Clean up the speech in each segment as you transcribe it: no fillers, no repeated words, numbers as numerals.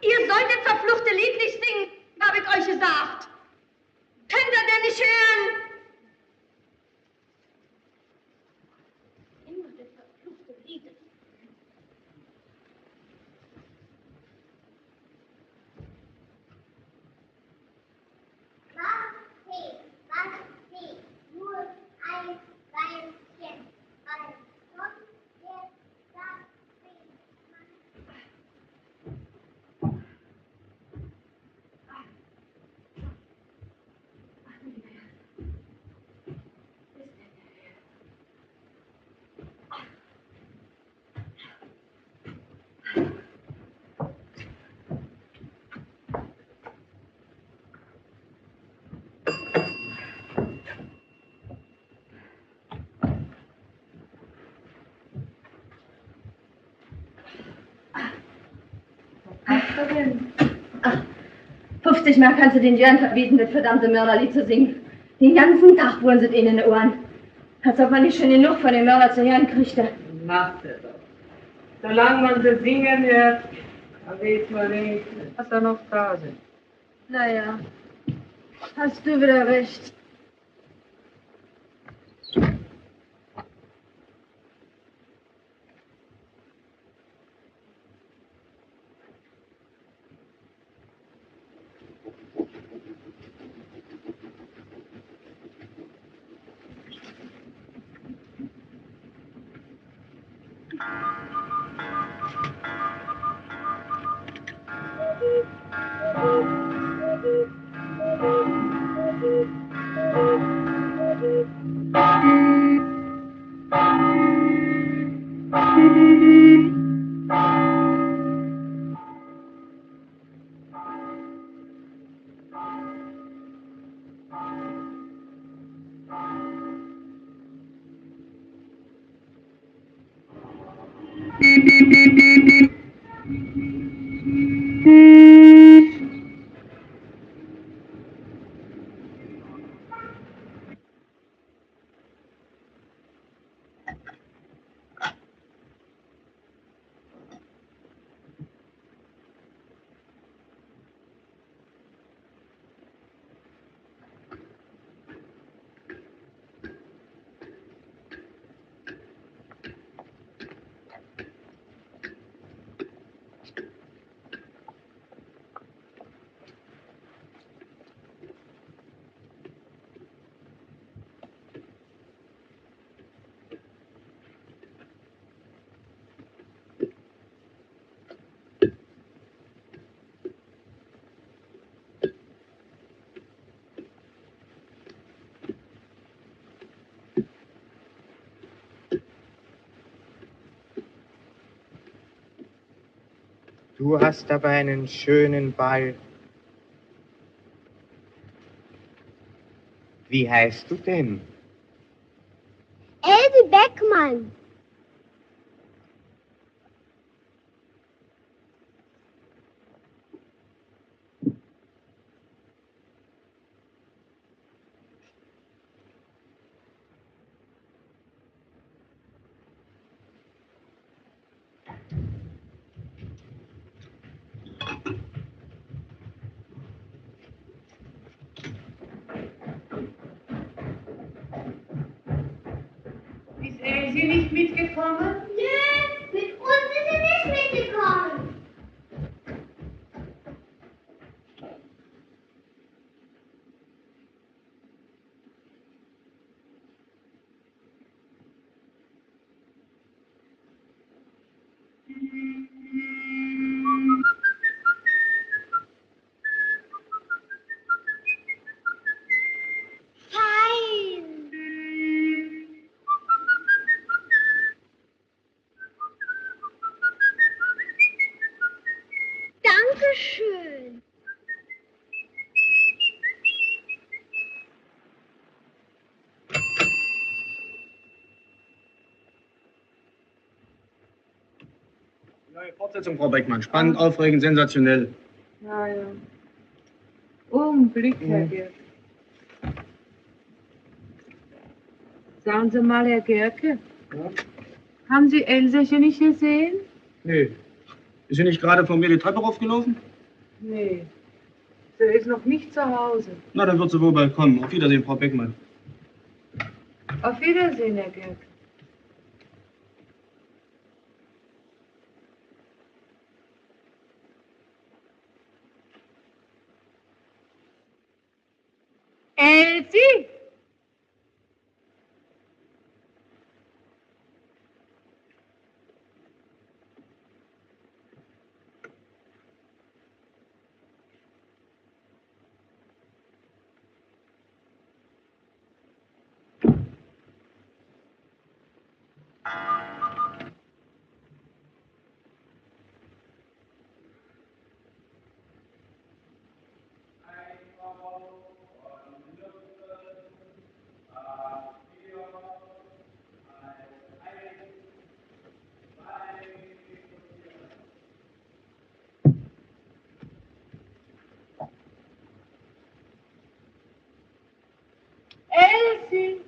Ihr sollt das verfluchte Lied nicht singen, habe ich euch gesagt. Könnt ihr denn nicht hören? Immer das verfluchte Lied. Was, nur ein Weinchen. Was hast du denn? Ach, 50 Mark kannst du den Jörn verbieten, das verdammte Mörderlied zu singen. Den ganzen Tag wollen sie es ihnen in den Ohren. Als ob man nicht schon genug von dem Mörder zu hören kriegte. Macht er doch. Solange man sie singen hört, dann weiß man wenigstens, dass er noch da sind. Naja, hast du wieder recht. Du hast aber einen schönen Ball. Wie heißt du denn? Else Beckmann. Ist Else nicht mitgekommen? Nö, mit uns ist sie nicht mitgekommen. Fein. Dankeschön. Neue Fortsetzung, Frau Beckmann. Spannend, aufregend, sensationell. Ja, ja. Augenblick, Herr Gerke. Sagen Sie mal, Herr Gerke, Ja? haben Sie Elsäche nicht gesehen? Nee. Ist sie nicht gerade von mir die Treppe raufgelaufen? Nee, sie ist noch nicht zu Hause. Na, dann wird sie wohl bald kommen. Auf Wiedersehen, Frau Beckmann. Auf Wiedersehen, Herr Gerke. Elsie! Elsie!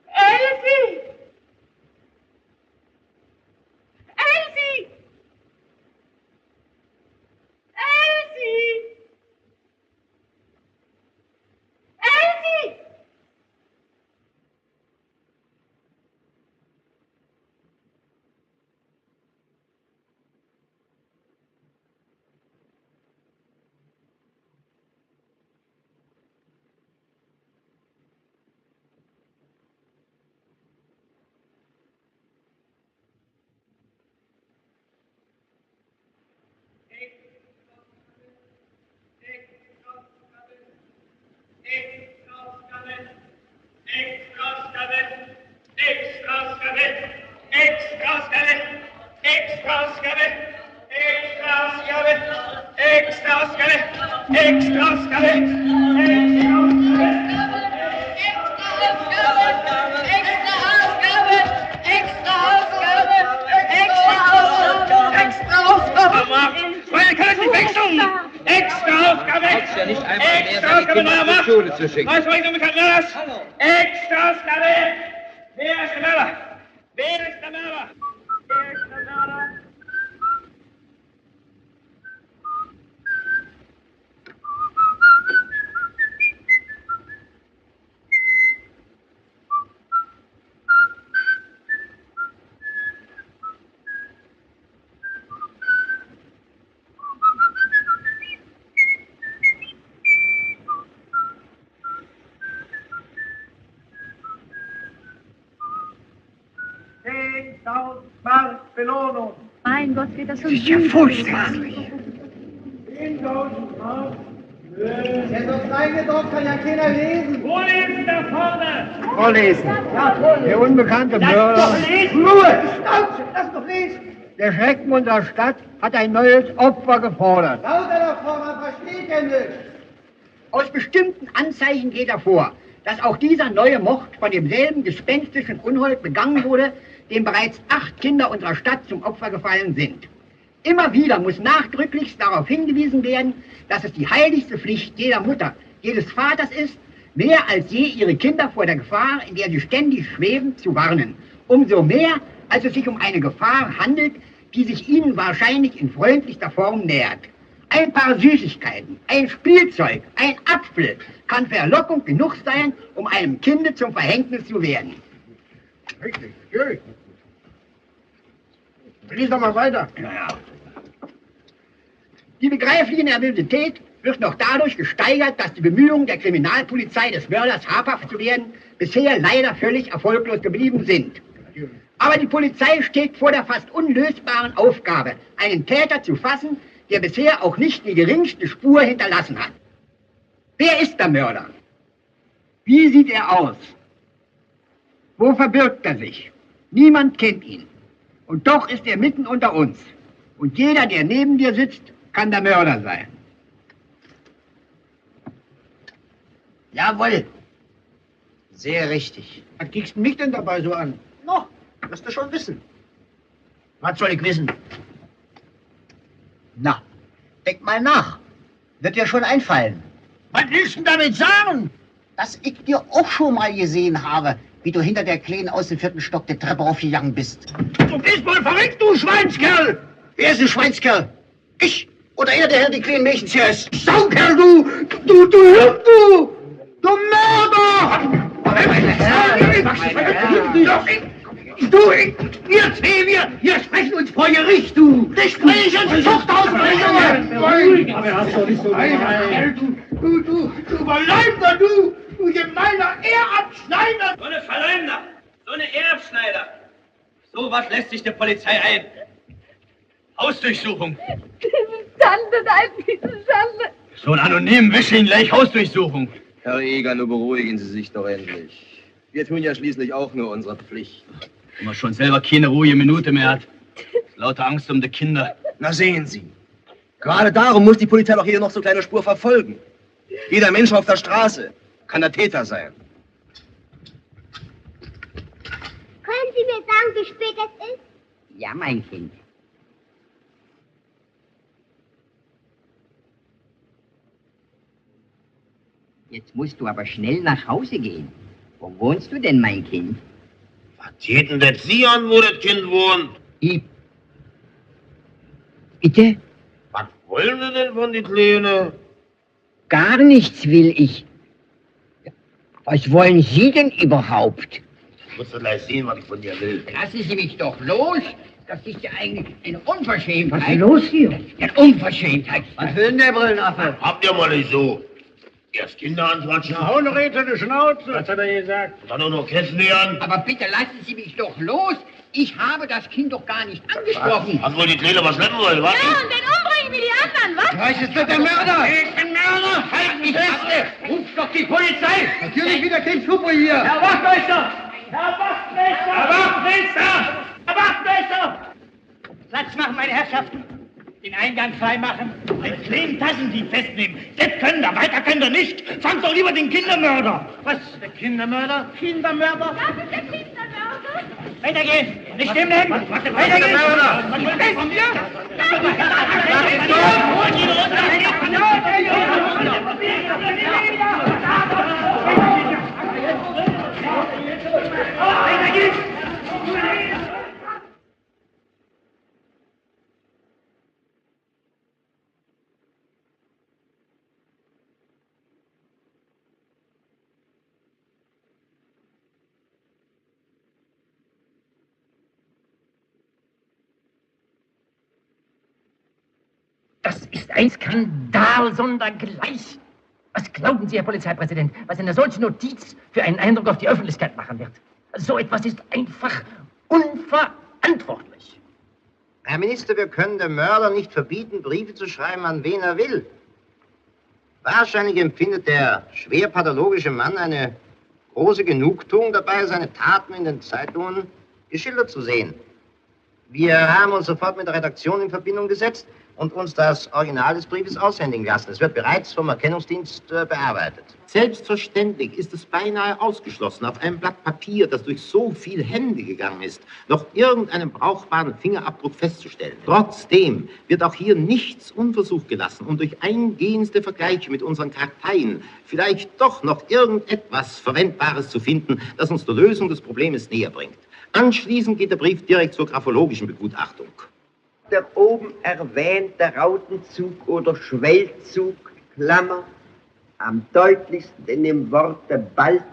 Elsie! Elsie! Elsie! Elsie! Ja nicht einmal mehr seine Kinder zur Schule zu schicken. Was soll ich damit das? Extra-Ausgabe! Wer ist der Mörder? Wer ist der Mörder? Wer ist der Mörder? Mark Belohnung. Mein Gott, geht das so Das ist ja furchtbar. 10.000 Mark. Der wird reingedruckt, kann ja keiner lesen. Wo ist da vorne? Vorlesen. Der unbekannte Mörder. Doch lesen! Ruhe! Schnauze! Lass doch lesen! Der Schrecken unserer Stadt hat ein neues Opfer gefordert. Lauter davor, man versteht ja nicht. Aus bestimmten Anzeichen geht hervor, dass auch dieser neue Mord von demselben gespenstischen Unhold begangen wurde, dem bereits 8 Kinder unserer Stadt zum Opfer gefallen sind. Immer wieder muss nachdrücklichst darauf hingewiesen werden, dass es die heiligste Pflicht jeder Mutter, jedes Vaters ist, mehr als je ihre Kinder vor der Gefahr, in der sie ständig schweben, zu warnen. Umso mehr, als es sich um eine Gefahr handelt, die sich ihnen wahrscheinlich in freundlichster Form nähert. Ein paar Süßigkeiten, ein Spielzeug, ein Apfel kann Verlockung genug sein, um einem Kinde zum Verhängnis zu werden. Richtig, natürlich. Lies doch mal weiter. Ja. Die begreifliche Nervosität wird noch dadurch gesteigert, dass die Bemühungen der Kriminalpolizei, des Mörders habhaft zu werden, bisher leider völlig erfolglos geblieben sind. Aber die Polizei steht vor der fast unlösbaren Aufgabe, einen Täter zu fassen, der bisher auch nicht die geringste Spur hinterlassen hat. Wer ist der Mörder? Wie sieht er aus? Wo verbirgt er sich? Niemand kennt ihn. Und doch ist er mitten unter uns. Und jeder, der neben dir sitzt, kann der Mörder sein. Jawohl. Sehr richtig. Was kriegst du mich denn dabei so an? No, wirst du schon wissen. Was soll ich wissen? Na, denk mal nach. Wird dir schon einfallen. Was willst du damit sagen? Dass ich dir auch schon mal gesehen habe, wie du hinter der Kleinen aus dem 4. Stock der Treppe aufgegangen bist. Du bist wohl verrückt, du Schweinskerl! Wer ist ein Schweinskerl? Ich oder er, der Herr die kleinen Mädchen hier ist? Saukerl, du Hirn, du Mörder! Du, wir zwei, wir sprechen uns vor Gericht, du! Dich bring ich ins Zuchthaus, Du Verleumder, du gemeiner Ehrabschneider! So eine Verleumder, so eine Ehrabschneider. So was lässt sich der Polizei ein. Hausdurchsuchung. Schande, nein, diese Schande. So ein anonymen Wischling gleich Hausdurchsuchung. Herr Eger, nur beruhigen Sie sich doch endlich. Wir tun ja schließlich auch nur unsere Pflicht. Wenn man schon selber keine ruhige Minute mehr hat. Lauter Angst um die Kinder. Na sehen Sie. Gerade darum muss die Polizei doch jede noch so kleine Spur verfolgen. Jeder Mensch auf der Straße kann der Täter sein. Können Sie mir sagen, wie spät es ist? Ja, mein Kind. Jetzt musst du aber schnell nach Hause gehen. Wo wohnst du denn, mein Kind? Was geht denn das Sie an, wo das Kind wohnt? Bitte? Was wollen Sie denn von die Kleine? Gar nichts will ich. Was wollen Sie denn überhaupt? Ich muss doch gleich sehen, was ich von dir will. Lassen Sie mich doch los. Das ist ja eigentlich eine Unverschämtheit. Was ist los hier? Eine Unverschämtheit. Was will denn der Brillenaffe? Habt ihr mal nicht so. Erst Kinder anquatschen. Hau noch hinter die Schnauze. Was hat er gesagt? Dann auch noch kennenlernen. Aber bitte lassen Sie mich doch los. Ich habe das Kind doch gar nicht angesprochen. Hat wohl die Kleine was schleppen wollen, was? Ja, und den umbringen wie die anderen, was? Was ist das der Mörder? Ich bin Mörder! Halt mich fest! Ruf doch die Polizei! Natürlich wieder kein Schuppe hier. Herr Wachtmeister! Herr Wachtmeister! Herr Wachtmeister! Herr Wachtmeister! Platz machen, meine Herrschaften. Den Eingang frei machen. Mit kleinen Tassendieb festnehmen. Das können wir, weiter können wir nicht. Fangt doch lieber den Kindermörder. Was? Der Kindermörder? Kindermörder? Das ist der Kindermörder. Weitergehen. Nicht stehen bleiben. Weitergehen. Was wollt ihr von mir? Weitergehen. Das ist ein Skandal sondergleich. Was glauben Sie, Herr Polizeipräsident, was eine solche Notiz für einen Eindruck auf die Öffentlichkeit machen wird? So etwas ist einfach unverantwortlich. Herr Minister, wir können dem Mörder nicht verbieten, Briefe zu schreiben, an wen er will. Wahrscheinlich empfindet der schwer pathologische Mann eine große Genugtuung dabei, seine Taten in den Zeitungen geschildert zu sehen. Wir haben uns sofort mit der Redaktion in Verbindung gesetzt und uns das Original des Briefes aushändigen lassen. Es wird bereits vom Erkennungsdienst bearbeitet. Selbstverständlich ist es beinahe ausgeschlossen, auf einem Blatt Papier, das durch so viele Hände gegangen ist, noch irgendeinen brauchbaren Fingerabdruck festzustellen. Trotzdem wird auch hier nichts unversucht gelassen, um durch eingehendste Vergleiche mit unseren Karteien vielleicht doch noch irgendetwas Verwendbares zu finden, das uns der Lösung des Problems näher bringt. Anschließend geht der Brief direkt zur graphologischen Begutachtung. Der oben erwähnte Rautenzug oder Schwellzug, Klammer, am deutlichsten in dem Worte bald,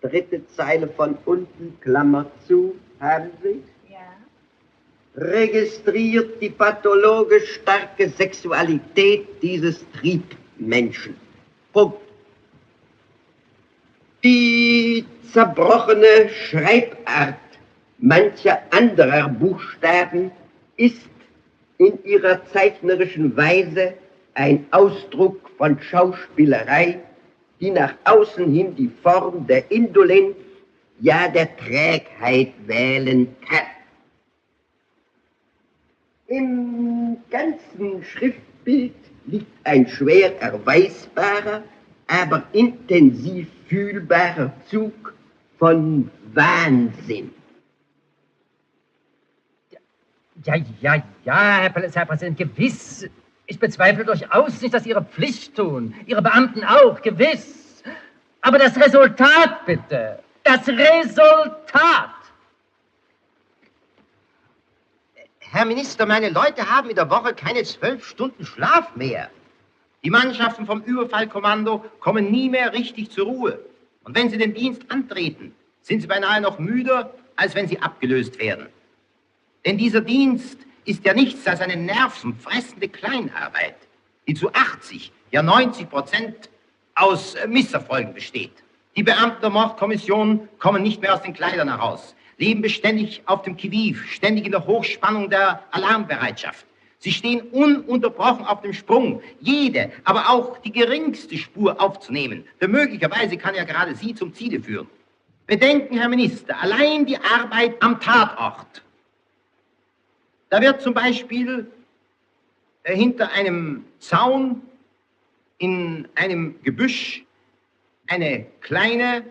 dritte Zeile von unten, Klammer zu, haben Sie? Ja. Registriert die pathologisch starke Sexualität dieses Triebmenschen. Punkt. Die zerbrochene Schreibart mancher anderer Buchstaben ist in ihrer zeichnerischen Weise ein Ausdruck von Schauspielerei, die nach außen hin die Form der Indolenz, ja der Trägheit wählen kann. Im ganzen Schriftbild liegt ein schwer erweisbarer, aber intensiv fühlbarer Zug von Wahnsinn. Ja, Herr Polizeipräsident, gewiss. Ich bezweifle durchaus nicht, dass Sie Ihre Pflicht tun. Ihre Beamten auch, gewiss. Aber das Resultat, bitte. Das Resultat. Herr Herr Minister, meine Leute haben in der Woche keine 12 Stunden Schlaf mehr. Die Mannschaften vom Überfallkommando kommen nie mehr richtig zur Ruhe. Und wenn sie den Dienst antreten, sind sie beinahe noch müder, als wenn sie abgelöst werden. Denn dieser Dienst ist ja nichts als eine nervenfressende Kleinarbeit, die zu 80, ja 90% aus Misserfolgen besteht. Die Beamten der Mordkommission kommen nicht mehr aus den Kleidern heraus, leben beständig auf dem Qui-vive, ständig in der Hochspannung der Alarmbereitschaft. Sie stehen ununterbrochen auf dem Sprung, jede, aber auch die geringste Spur aufzunehmen. Denn möglicherweise kann ja gerade sie zum Ziele führen. Bedenken, Herr Minister, allein die Arbeit am Tatort. Da wird zum Beispiel hinter einem Zaun in einem Gebüsch eine kleine,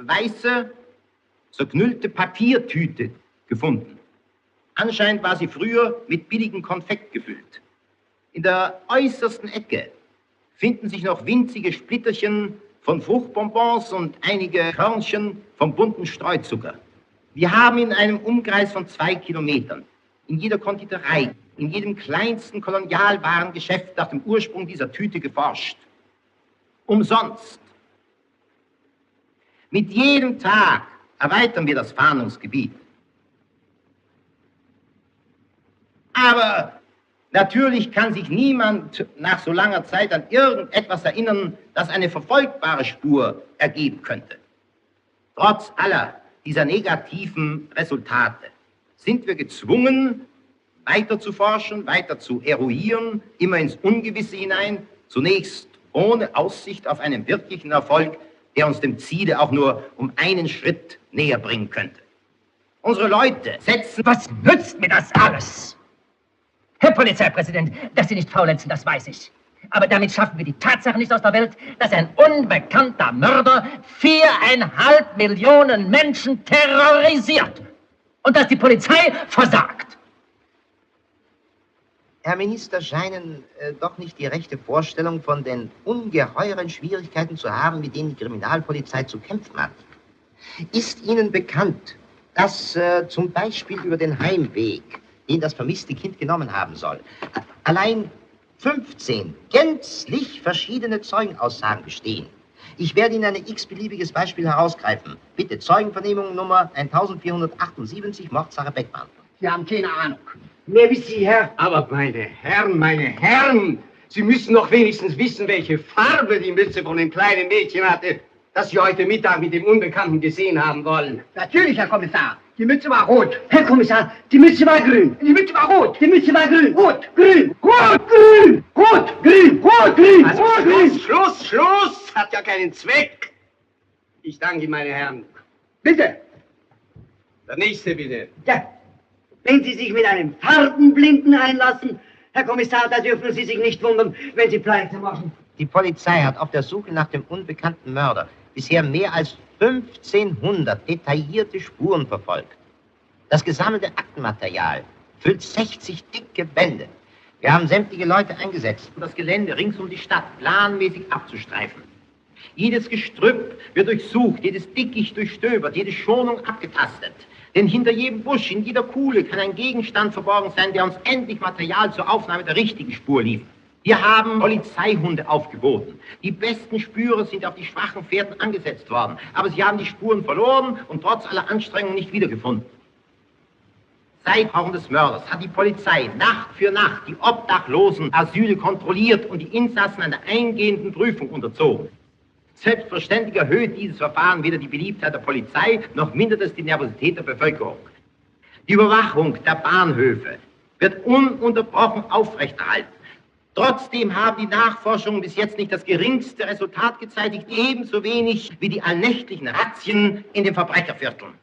weiße, zerknüllte Papiertüte gefunden. Anscheinend war sie früher mit billigem Konfekt gefüllt. In der äußersten Ecke finden sich noch winzige Splitterchen von Fruchtbonbons und einige Körnchen vom bunten Streuzucker. Wir haben in einem Umkreis von 2 Kilometern in jeder Konditorei, in jedem kleinsten Kolonialwarengeschäft nach dem Ursprung dieser Tüte geforscht. Umsonst. Mit jedem Tag erweitern wir das Fahndungsgebiet. Aber natürlich kann sich niemand nach so langer Zeit an irgendetwas erinnern, das eine verfolgbare Spur ergeben könnte. Trotz aller dieser negativen Resultate sind wir gezwungen, weiter zu forschen, weiter zu eruieren, immer ins Ungewisse hinein, zunächst ohne Aussicht auf einen wirklichen Erfolg, der uns dem Ziele auch nur um einen Schritt näher bringen könnte. Unsere Leute setzen... Was nützt mir das alles? Herr Polizeipräsident, dass Sie nicht faulenzen, das weiß ich. Aber damit schaffen wir die Tatsache nicht aus der Welt, dass ein unbekannter Mörder 4,5 Millionen Menschen terrorisiert und dass die Polizei versagt. Herr Minister, scheinen doch nicht die rechte Vorstellung von den ungeheuren Schwierigkeiten zu haben, mit denen die Kriminalpolizei zu kämpfen hat. Ist Ihnen bekannt, dass zum Beispiel über den Heimweg, den das vermisste Kind genommen haben soll, allein 15 gänzlich verschiedene Zeugenaussagen bestehen? Ich werde Ihnen ein x-beliebiges Beispiel herausgreifen. Bitte, Zeugenvernehmung Nummer 1478, Mordsache Beckmann. Sie haben keine Ahnung. Mehr wie Sie, Herr. Aber meine Herren, Sie müssen doch wenigstens wissen, welche Farbe die Mütze von dem kleinen Mädchen hatte, das Sie heute Mittag mit dem Unbekannten gesehen haben wollen. Natürlich, Herr Kommissar. Die Mütze war rot. Herr Kommissar, die Mütze war grün. Die Mütze war rot. Die Mütze war grün. Rot, grün, Rot, grün, rot, grün, rot, grün, also rot, grün. Schluss. Hat ja keinen Zweck. Ich danke Ihnen, meine Herren. Bitte. Der nächste, bitte. Ja, wenn Sie sich mit einem Farbenblinden einlassen, Herr Kommissar, da dürfen Sie sich nicht wundern, wenn Sie Pleite machen. Die Polizei hat auf der Suche nach dem unbekannten Mörder bisher mehr als 1500 detaillierte Spuren verfolgt. Das gesammelte Aktenmaterial füllt 60 dicke Bände. Wir haben sämtliche Leute eingesetzt, um das Gelände rings um die Stadt planmäßig abzustreifen. Jedes Gestrüpp wird durchsucht, jedes Dickicht durchstöbert, jede Schonung abgetastet. Denn hinter jedem Busch, in jeder Kuhle kann ein Gegenstand verborgen sein, der uns endlich Material zur Aufnahme der richtigen Spur liefert. Wir haben Polizeihunde aufgeboten. Die besten Spürer sind auf die schwachen Fährten angesetzt worden. Aber sie haben die Spuren verloren und trotz aller Anstrengungen nicht wiedergefunden. Seit Augen des Mörders hat die Polizei Nacht für Nacht die obdachlosen Asyle kontrolliert und die Insassen einer eingehenden Prüfung unterzogen. Selbstverständlich erhöht dieses Verfahren weder die Beliebtheit der Polizei, noch mindert es die Nervosität der Bevölkerung. Die Überwachung der Bahnhöfe wird ununterbrochen aufrechterhalten. Trotzdem haben die Nachforschungen bis jetzt nicht das geringste Resultat gezeitigt, ebenso wenig wie die allnächtlichen Razzien in den Verbrechervierteln.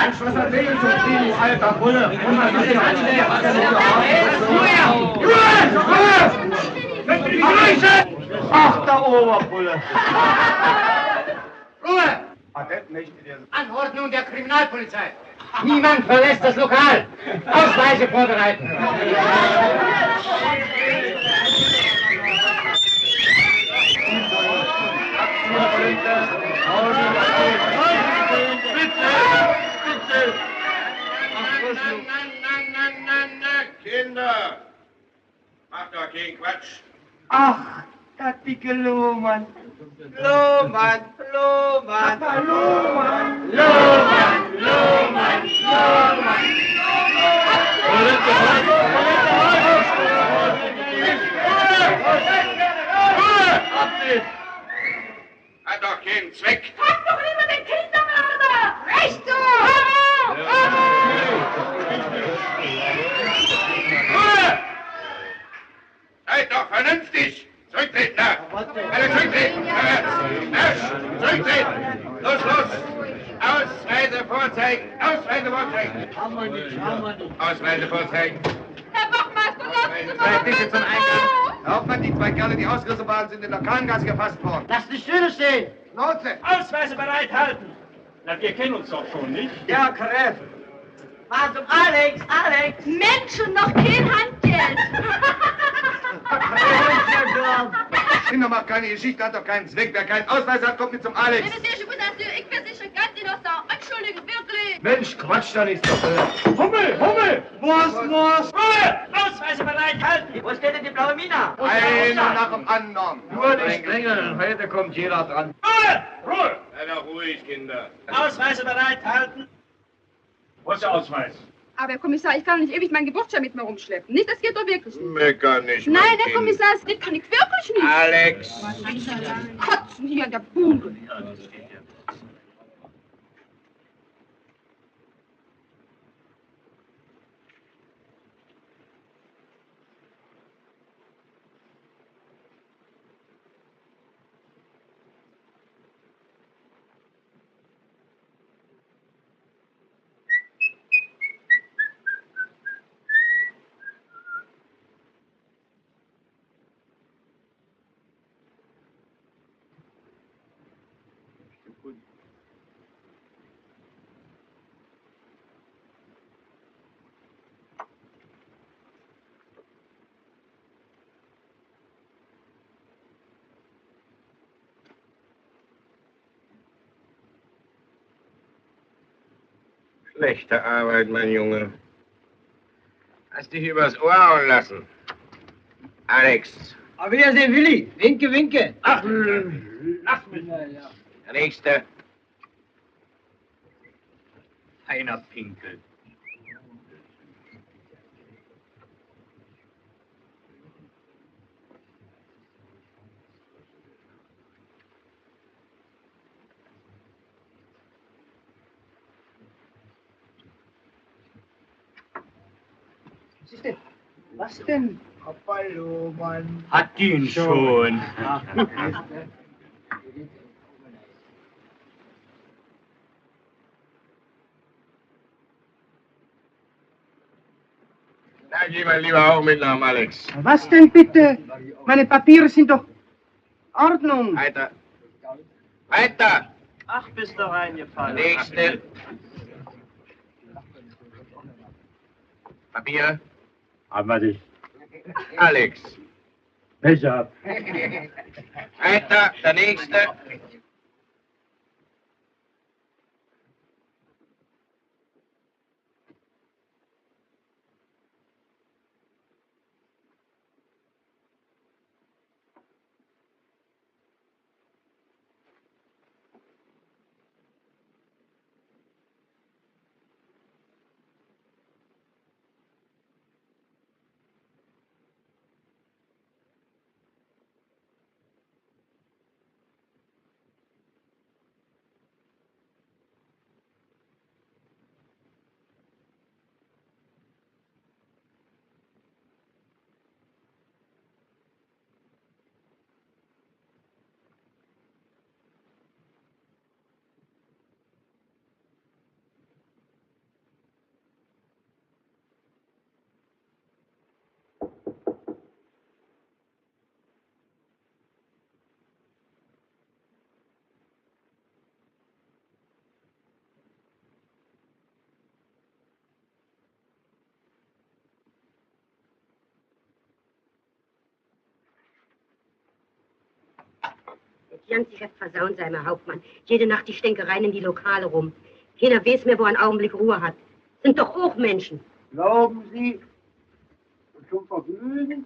Mensch, was erzählst du, du alter Bulle? Ach, der Oberbulle! Ruhe! Anordnung der Kriminalpolizei. Niemand verlässt das Lokal. Ausweise vorbereiten. Kinder, macht doch keinen Quatsch. Ach, der dicke Lohmann. Lohmann, Lohmann, Lohmann, Lohmann, Lohmann, Hat doch keinen Zweck. Pack doch lieber den Kindermörder! Recht so! Ruhe! Seid doch vernünftig! Zurücktreten da! Alle zurücktreten! Marsch! Zurücktreten! Los, los! Ausweise vorzeigen! Ausweise vorzeigen! Haben wir nicht. Ausweise vorzeigen! Herr Wachmeister, lassen Sie Seid bitte zum Eingang. Herr Hauptmann, die zwei Kerle, die ausgerissen waren, sind in der Kahlengasse gefasst worden. Lass die Stühle stehen. Lotse! Ausweise bereithalten! Na, wir kennen uns doch schon, nicht? Ja, Kräf. Mal zum Alex, Alex. Menschen, noch kein Handgeld! Kinder, macht keine Geschichte, hat doch keinen Zweck. Wer keinen Ausweis hat, kommt mit zum Alex. Ich bin sicher ganz innocent. Entschuldigung, wirklich. Mensch, Quatsch, da nicht doch. Hummel, Hummel! Was? Ruhe! Ausweise bereithalten! Wo steht denn die blaue Mina? Einer nach dem anderen. Nur nicht drängeln, heute kommt jeder dran. Ruhe! Ruhe! Sei doch ruhig, Kinder. Ausweise bereithalten! Wo ist der Ausweis? Aber Herr Kommissar, ich kann nicht ewig meinen Geburtsschein mit mir rumschleppen. Nicht, das geht doch wirklich nicht. Mecker nicht, Nein, Herr Kommissar, das kann ich wirklich nicht. Alex! Kotzen hier an der Bude. Schlechte Arbeit, mein Junge. Hast dich übers Ohr hauen lassen. Alex. Auf Wiedersehen, Willi. Winke, winke. Ach, lass mich. Der Nächste. Feiner Pinkel. Was ist denn? Was denn? Hallo, Mann. Hat ihn schon. Na, geh mal lieber auch mit nach Alex. Was denn bitte? Meine Papiere sind doch Ordnung. Weiter. Weiter. Ach, bist du reingefallen. Nächste. Papier. Haben wir dich. Alex. Welcher? Weiter. Der Nächste. Die ganze Geschäft versauen, sei mir Hauptmann. Jede Nacht die Stänkereien in die Lokale rum. Keiner weiß mehr, wo er einen Augenblick Ruhe hat. Sind doch auch Menschen. Glauben Sie, zum Vergnügen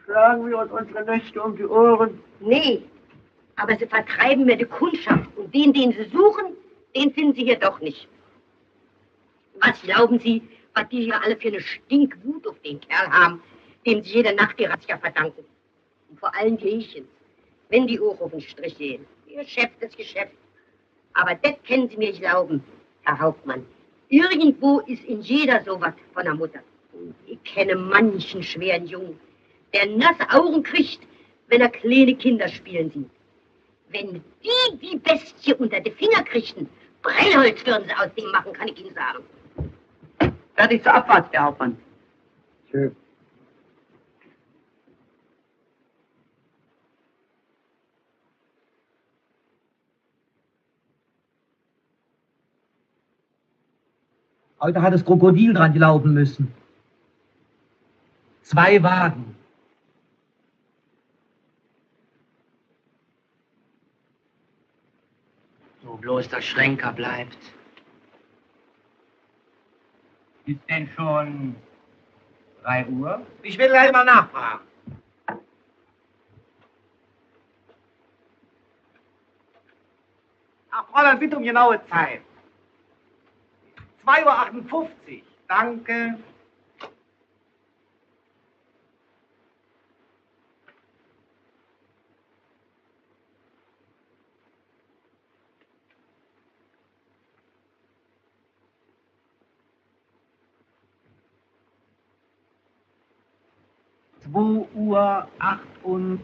schlagen wir uns unsere Nächte um die Ohren? Nee, aber sie vertreiben mir die Kundschaft. Und den sie suchen, den finden sie hier doch nicht. Was glauben Sie, was die hier alle für eine Stinkwut auf den Kerl haben, dem sie jede Nacht die Razzia verdanken? Und vor allem die Häschen, wenn die auch auf den Strich gehen. Ihr Geschäft ist Geschäft. Aber das können Sie mir glauben, Herr Hauptmann. Irgendwo ist in jeder sowas von der Mutter. Ich kenne manchen schweren Jungen, der nasse Augen kriegt, wenn er kleine Kinder spielen sieht. Wenn die Bestie unter die Finger kriegten, Brennholz würden sie aus dem machen, kann ich Ihnen sagen. Fertig zur Abfahrt, Herr Hauptmann. Schön. Heute hat das Krokodil dran laufen müssen. 2 Wagen. So bloß der Schrenker bleibt. Ist denn schon 3 Uhr? Ich will gleich mal nachfragen. Ach, Fräulein, bitte um genaue Zeit. 2:58 Uhr. Danke. Uhr 58.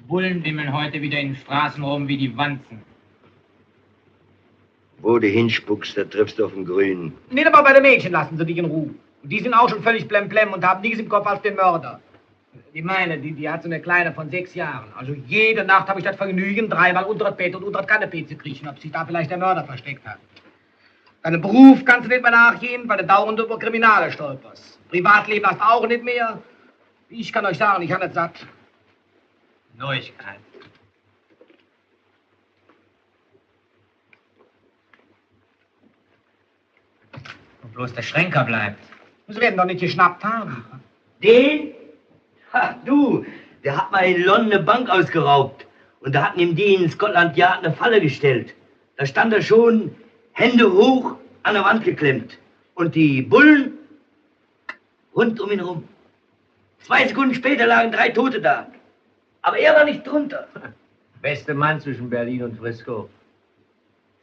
Bullen dimmeln heute wieder in den Straßen rum wie die Wanzen. Wo du hinspuckst, da triffst du auf den Grünen. Nicht aber bei den Mädchen lassen sie dich in Ruhe. Die sind auch schon völlig blemblem und haben nichts im Kopf als den Mörder. Die meine, die hat so eine Kleine von 6 Jahren. Also jede Nacht habe ich das Vergnügen, 3-mal unter das Bett und unter das Kanapee zu kriechen, ob sich da vielleicht der Mörder versteckt hat. Deinem Beruf kannst du nicht mehr nachgehen, weil du dauernd über Kriminale stolperst. Privatleben hast du auch nicht mehr. Ich kann euch sagen, ich habe nicht satt. Neuigkeit. Und bloß der Schrenker bleibt. Sie werden doch nicht geschnappt haben. Den? Ha, du, der hat mal in London eine Bank ausgeraubt. Und da hatten ihm die in Scotland Yard eine Falle gestellt. Da stand er schon, Hände hoch, an der Wand geklemmt. Und die Bullen rund um ihn rum. 2 Sekunden später lagen 3 Tote da. Aber er war nicht drunter. Beste Mann zwischen Berlin und Frisco.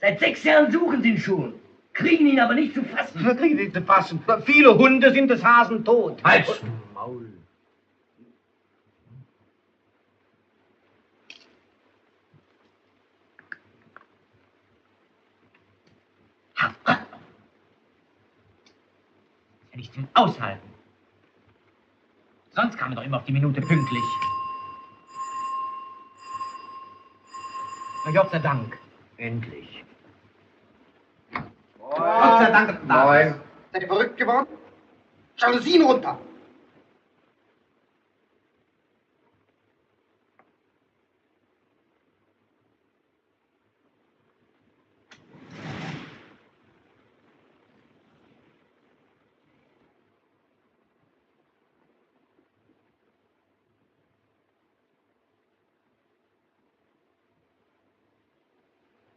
Seit 6 Jahren suchen sie ihn schon. Kriegen ihn aber nicht zu fassen. Kriegen sie nicht zu fassen. Viele Hunde sind des Hasen tot. Halt's Maul. Kann ich den aushalten? Sonst kam er doch immer auf die Minute pünktlich. Na, Gott sei Dank. Endlich. Gott sei Dank, dass du da bist. Seid ihr verrückt geworden? Jalousien runter!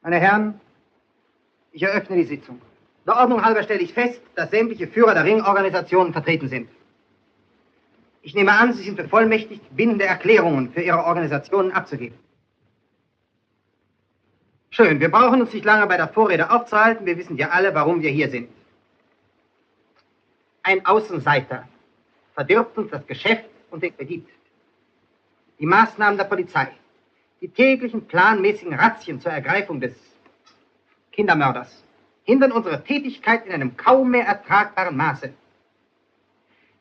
Meine Herren, ich eröffne die Sitzung. Der Ordnung halber stelle ich fest, dass sämtliche Führer der Ringorganisationen vertreten sind. Ich nehme an, Sie sind bevollmächtigt, bindende Erklärungen für Ihre Organisationen abzugeben. Schön, wir brauchen uns nicht lange bei der Vorrede aufzuhalten. Wir wissen ja alle, warum wir hier sind. Ein Außenseiter verdirbt uns das Geschäft und den Kredit. Die Maßnahmen der Polizei, Die täglichen planmäßigen Razzien zur Ergreifung des Kindermörders hindern unsere Tätigkeit in einem kaum mehr ertragbaren Maße.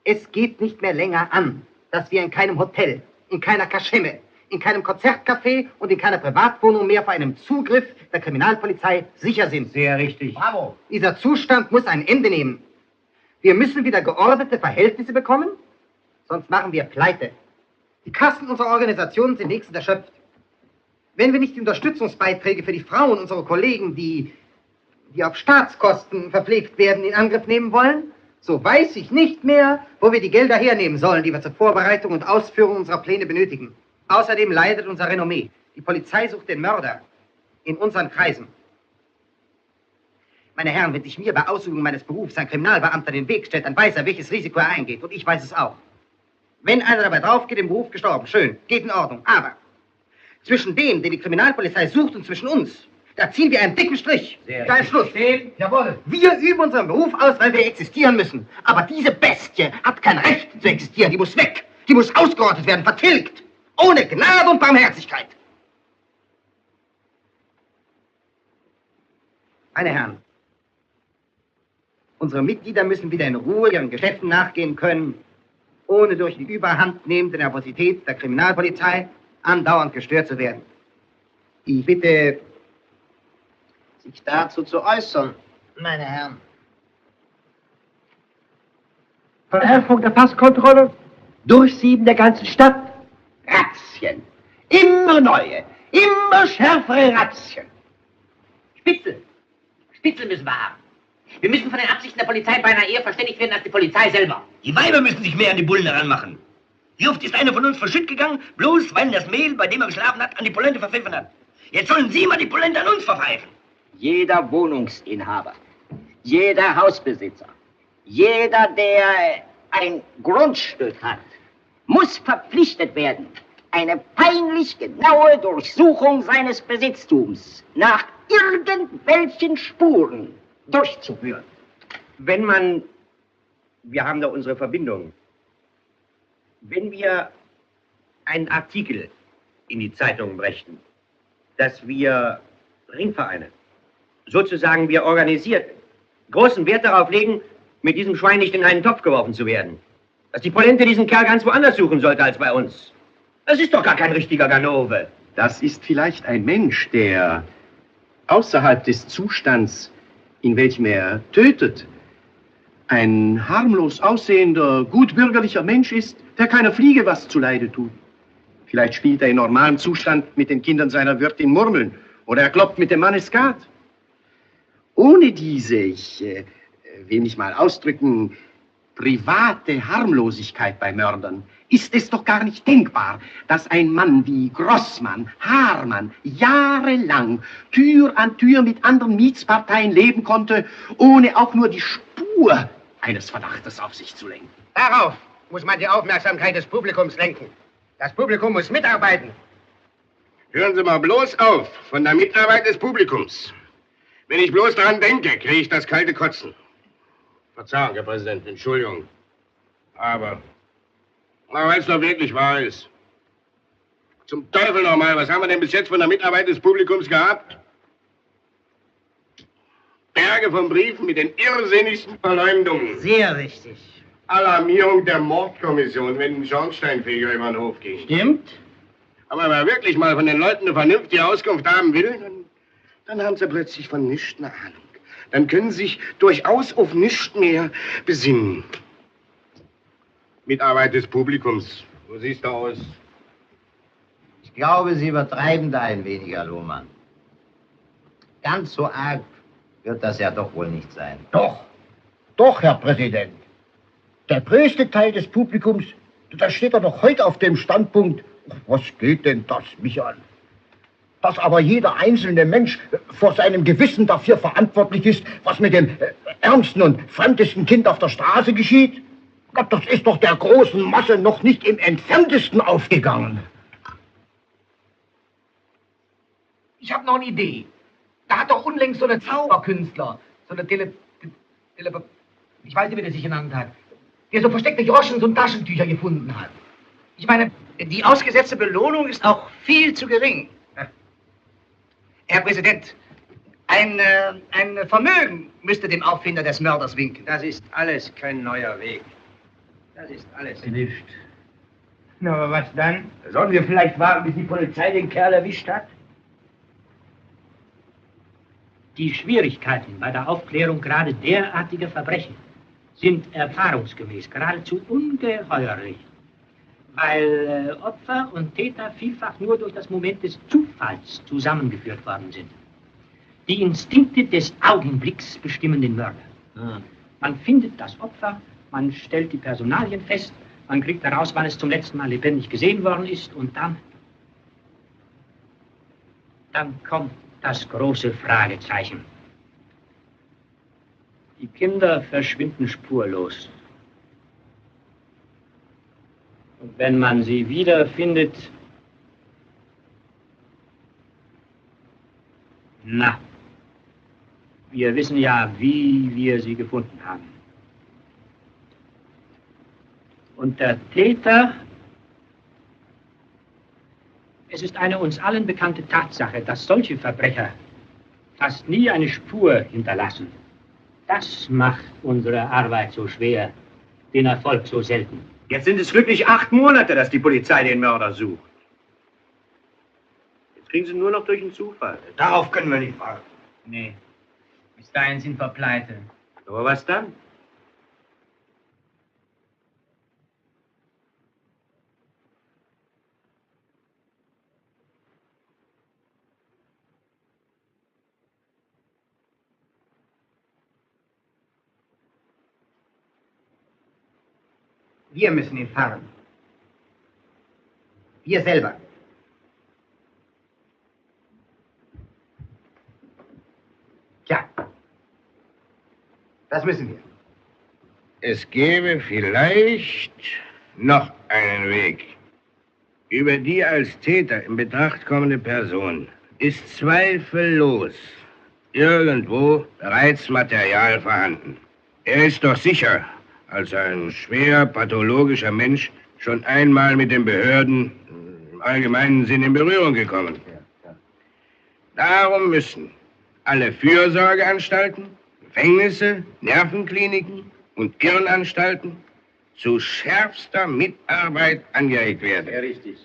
Es geht nicht mehr länger an, dass wir in keinem Hotel, in keiner Kaschemme, in keinem Konzertcafé und in keiner Privatwohnung mehr vor einem Zugriff der Kriminalpolizei sicher sind. Sehr richtig. Bravo. Dieser Zustand muss ein Ende nehmen. Wir müssen wieder geordnete Verhältnisse bekommen, sonst machen wir Pleite. Die Kassen unserer Organisationen sind nächstens erschöpft. Wenn wir nicht die Unterstützungsbeiträge für die Frauen unserer Kollegen, die auf Staatskosten verpflegt werden, in Angriff nehmen wollen, so weiß ich nicht mehr, wo wir die Gelder hernehmen sollen, die wir zur Vorbereitung und Ausführung unserer Pläne benötigen. Außerdem leidet unser Renommee. Die Polizei sucht den Mörder in unseren Kreisen. Meine Herren, wenn sich mir bei Ausübung meines Berufs ein Kriminalbeamter in den Weg stellt, dann weiß er, welches Risiko er eingeht. Und ich weiß es auch. Wenn einer dabei drauf geht, im Beruf gestorben, schön, geht in Ordnung. Aber zwischen dem, den die Kriminalpolizei sucht, und zwischen uns, da ziehen wir einen dicken Strich. Da ist Schluss. Jawohl. Wir üben unseren Beruf aus, weil wir existieren müssen. Aber diese Bestie hat kein Recht zu existieren. Die muss weg. Die muss ausgerottet werden, vertilgt. Ohne Gnade und Barmherzigkeit. Meine Herren, unsere Mitglieder müssen wieder in Ruhe ihren Geschäften nachgehen können, ohne durch die überhandnehmende Nervosität der Kriminalpolizei andauernd gestört zu werden. Ich bitte, sich dazu zu äußern, meine Herren. Verschärfung der Passkontrolle, Durchsieben der ganzen Stadt, Razzien. Immer neue, immer schärfere Razzien. Spitzel müssen wir haben. Wir müssen von den Absichten der Polizei beinahe eher verständigt werden als die Polizei selber. Die Weiber müssen sich mehr an die Bullen heranmachen. Wie oft ist einer von uns verschütt gegangen, bloß weil das Mehl, bei dem er geschlafen hat, an die Polente verpfiffen hat. Jetzt sollen Sie mal die Polente an uns verpfeifen. Jeder Wohnungsinhaber, jeder Hausbesitzer, jeder, der ein Grundstück hat, muss verpflichtet werden, eine peinlich genaue Durchsuchung seines Besitztums nach irgendwelchen Spuren durchzuführen. Wenn man, wir haben da unsere Verbindung, wenn wir einen Artikel in die Zeitung brächten, dass wir Ringvereine, sozusagen wir organisiert, großen Wert darauf legen, mit diesem Schwein nicht in einen Topf geworfen zu werden. Dass die Polente diesen Kerl ganz woanders suchen sollte als bei uns. Das ist doch gar kein richtiger Ganove. Das ist vielleicht ein Mensch, der außerhalb des Zustands, in welchem er tötet, ein harmlos aussehender, gutbürgerlicher Mensch ist, der keiner Fliege was zuleide tut. Vielleicht spielt er in normalem Zustand mit den Kindern seiner Wirtin Murmeln oder er kloppt mit dem Manne Skat. Ohne diese, ich will mich mal ausdrücken, private Harmlosigkeit bei Mördern ist es doch gar nicht denkbar, dass ein Mann wie Grossmann, Haarmann jahrelang Tür an Tür mit anderen Mietsparteien leben konnte, ohne auch nur die Spur eines Verdachtes auf sich zu lenken. Darauf muss man die Aufmerksamkeit des Publikums lenken. Das Publikum muss mitarbeiten. Hören Sie mal bloß auf von der Mitarbeit des Publikums. Wenn ich bloß daran denke, kriege ich das kalte Kotzen. Verzeihung, Herr Präsident, Entschuldigung. Aber weil es doch wirklich wahr ist. Zum Teufel nochmal, was haben wir denn bis jetzt von der Mitarbeit des Publikums gehabt? Berge von Briefen mit den irrsinnigsten Verleumdungen. Sehr richtig. Alarmierung der Mordkommission, wenn ein Schornsteinfeger über den Hof ging. Stimmt. Aber wenn man wirklich mal von den Leuten eine vernünftige Auskunft haben will, dann haben sie plötzlich von nichts eine Ahnung. Dann können sie sich durchaus auf nichts mehr besinnen. Mitarbeit des Publikums. So siehst du aus. Ich glaube, Sie übertreiben da ein wenig, Herr Lohmann. Ganz so arg wird das ja doch wohl nicht sein. Doch, Herr Präsident. Der größte Teil des Publikums, da steht er doch heute auf dem Standpunkt, was geht denn das mich an? Dass aber jeder einzelne Mensch vor seinem Gewissen dafür verantwortlich ist, was mit dem ärmsten und fremdesten Kind auf der Straße geschieht, das ist doch der großen Masse noch nicht im Entferntesten aufgegangen. Ich habe noch eine Idee. Da hat doch unlängst so ein Zauberkünstler, so eine ich weiß nicht, wie der sich genannt hat, der so versteckte Groschen und Taschentücher gefunden hat. Ich meine, Die ausgesetzte Belohnung ist auch viel zu gering. Herr Präsident, ein Vermögen müsste dem Auffinder des Mörders winken. Das ist alles kein neuer Weg. Das ist alles Nicht. Na, aber was dann? Sollen wir vielleicht warten, bis die Polizei den Kerl erwischt hat? Die Schwierigkeiten bei der Aufklärung gerade derartiger Verbrechen sind erfahrungsgemäß geradezu ungeheuerlich, weil Opfer und Täter vielfach nur durch das Moment des Zufalls zusammengeführt worden sind. Die Instinkte des Augenblicks bestimmen den Mörder. Man findet das Opfer, man stellt die Personalien fest, man kriegt heraus, wann es zum letzten Mal lebendig gesehen worden ist und dann kommt das große Fragezeichen. Die Kinder verschwinden spurlos. Und wenn man sie wiederfindet, na, wir wissen ja, wie wir sie gefunden haben. Und der Täter, es ist eine uns allen bekannte Tatsache, dass solche Verbrecher fast nie eine Spur hinterlassen. Das macht unsere Arbeit so schwer, den Erfolg so selten. Jetzt sind es glücklich 8 Monate, dass die Polizei den Mörder sucht. Jetzt kriegen sie nur noch durch den Zufall. Darauf können wir nicht warten. Nee, bis dahin sind wir pleite. Aber was dann? Wir müssen ihn fahren. Wir selber. Tja, das müssen wir. Es gäbe vielleicht noch einen Weg. Über die als Täter in Betracht kommende Person ist zweifellos irgendwo bereits Material vorhanden. Er ist doch sicher als ein schwer pathologischer Mensch schon einmal mit den Behörden im allgemeinen Sinn in Berührung gekommen. Darum müssen alle Fürsorgeanstalten, Gefängnisse, Nervenkliniken und Irrenanstalten zu schärfster Mitarbeit angeregt werden. Ja, richtig.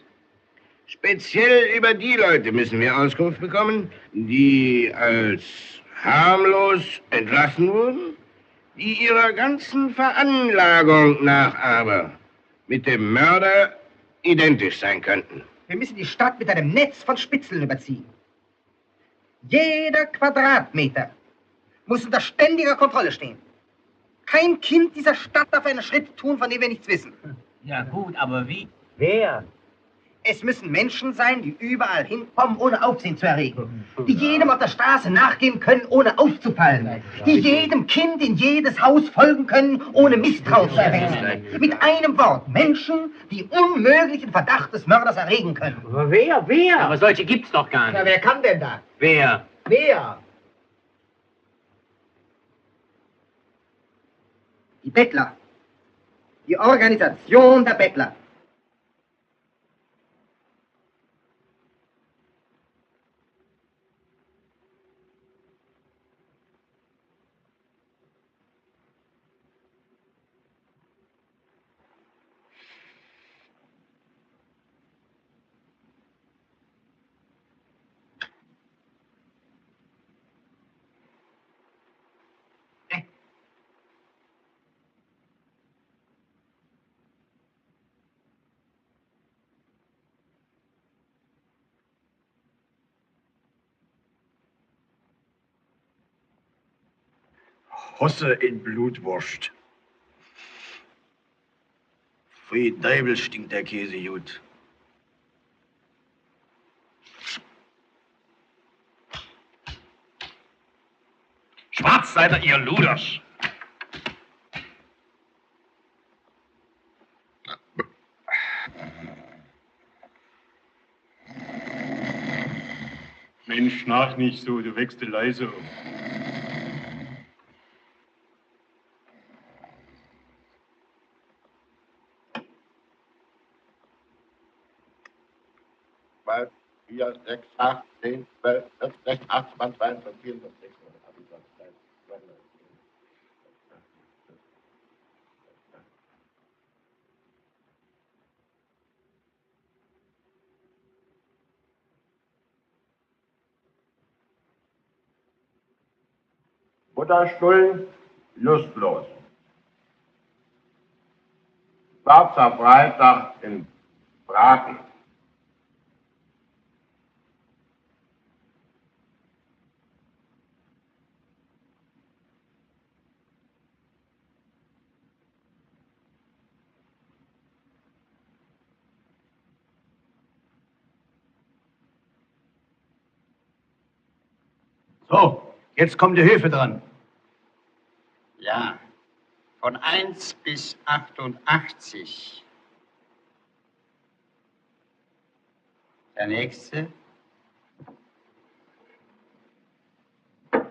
Speziell über die Leute müssen wir Auskunft bekommen, die als harmlos entlassen wurden, die ihrer ganzen Veranlagung nach aber mit dem Mörder identisch sein könnten. Wir müssen die Stadt mit einem Netz von Spitzeln überziehen. Jeder Quadratmeter muss unter ständiger Kontrolle stehen. Kein Kind dieser Stadt darf einen Schritt tun, von dem wir nichts wissen. Ja gut, aber wie? Wer? Es müssen Menschen sein, die überall hinkommen, ohne Aufsehen zu erregen. Die jedem auf der Straße nachgehen können, ohne aufzufallen. Die jedem Kind in jedes Haus folgen können, ohne Misstrauen zu erwecken. Mit einem Wort, Menschen, die unmöglichen Verdacht des Mörders erregen können. Aber wer? Wer? Aber solche gibt's doch gar nicht. Ja, wer kann denn da? Wer? Wer? Die Bettler. Die Organisation der Bettler. Hosse in Blutwurst. Pfui Deibel stinkt der Käse gut. Schwarz seid ihr, Luders. Mensch, schnarch nicht so, du wächst leise auf. 2, 4, 6, 8, 10, 12, 14, 16, 18, 20, 22, 24, 26, Mutterstullen, lustlos. Schwarzer Freitag in Braten. So, jetzt kommt die Höfe dran. Ja, von 1 bis 88. Der nächste. Du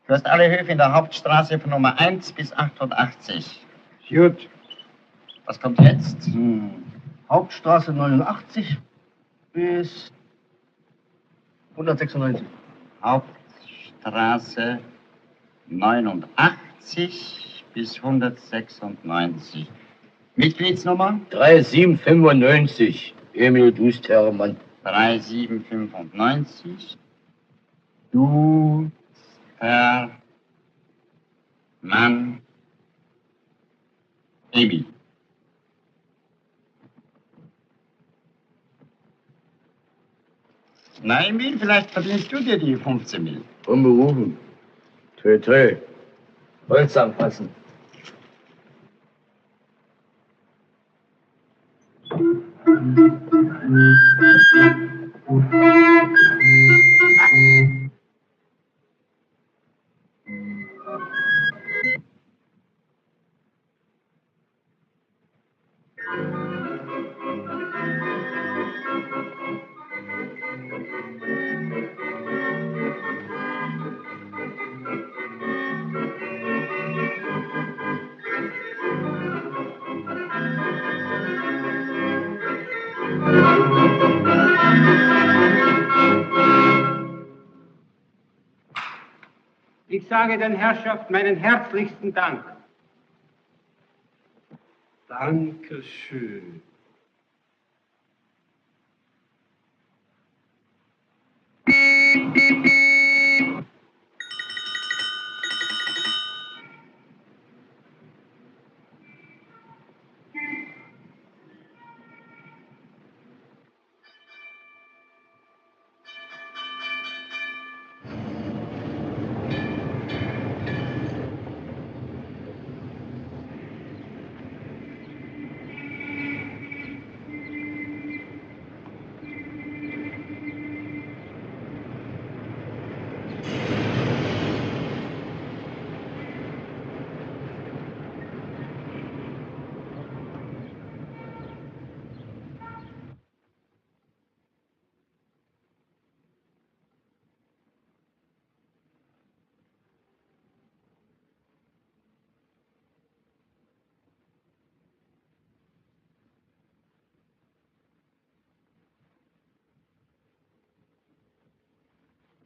hast alle Höfe in der Hauptstraße von Nummer 1 bis 88. Gut. Was kommt jetzt? Hauptstraße 89 bis 196. Hauptstraße 89 bis 196. Mitgliedsnummer? 3795. Emil Dustermann. 3795. Dustermann. Emil. Na, Emil, vielleicht verdienst du dir die 15 Mil. Unberufen. Tö, tö. Holz anfassen. Ich sage den Herrschaften meinen herzlichsten Dank. Dankeschön.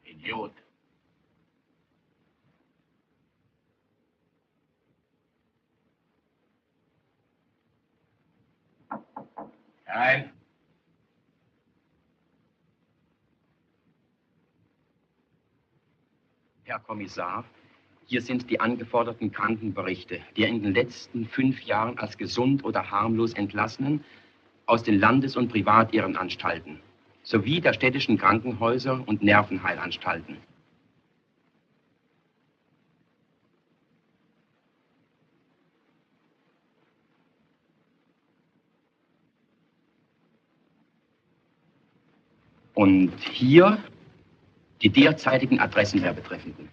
Idiot. Nein. Herr Kommissar, hier sind die angeforderten Krankenberichte der in den letzten 5 Jahren als gesund oder harmlos Entlassenen aus den Landes- und Privatirrenanstalten sowie der städtischen Krankenhäuser und Nervenheilanstalten. Und hier die derzeitigen Adressen der Betreffenden.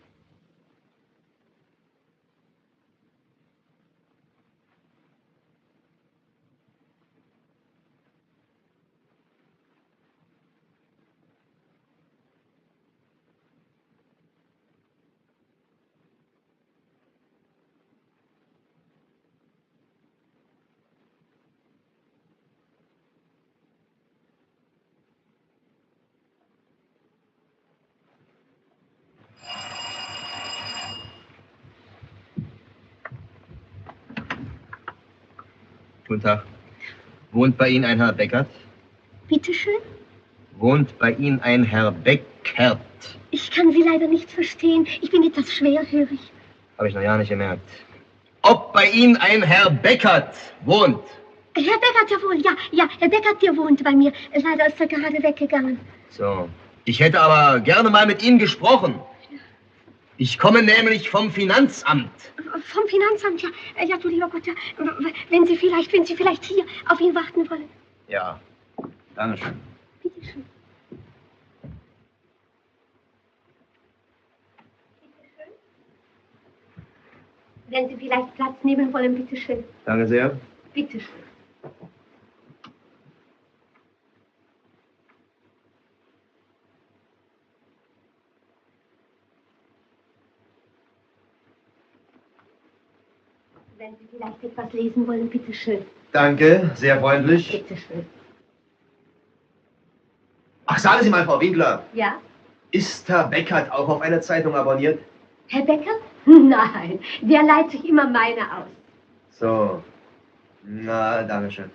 Guten Tag. Wohnt bei Ihnen ein Herr Beckert? Bitte schön? Wohnt bei Ihnen ein Herr Beckert? Ich kann Sie leider nicht verstehen. Ich bin etwas schwerhörig. Habe ich noch ja nicht gemerkt. Ob bei Ihnen ein Herr Beckert wohnt? Herr Beckert, jawohl, ja, Herr Beckert, der wohnt bei mir. Leider ist er gerade weggegangen. So. Ich hätte aber gerne mal mit Ihnen gesprochen. Ich komme nämlich vom Finanzamt. Vom Finanzamt, ja, du lieber Gott, ja, wenn Sie vielleicht hier auf ihn warten wollen. Ja, dankeschön. Bitte schön. Wenn Sie vielleicht Platz nehmen wollen, bitte schön. Danke sehr. Bitte schön. Wenn Sie vielleicht etwas lesen wollen, bitte schön. Danke, sehr freundlich. Bitte schön. Ach, sagen Sie mal, Frau Winkler, Ja? ist Herr Beckert auch auf eine Zeitung abonniert? Herr Beckert? Nein, der leiht sich immer meine aus. So. Na, dankeschön.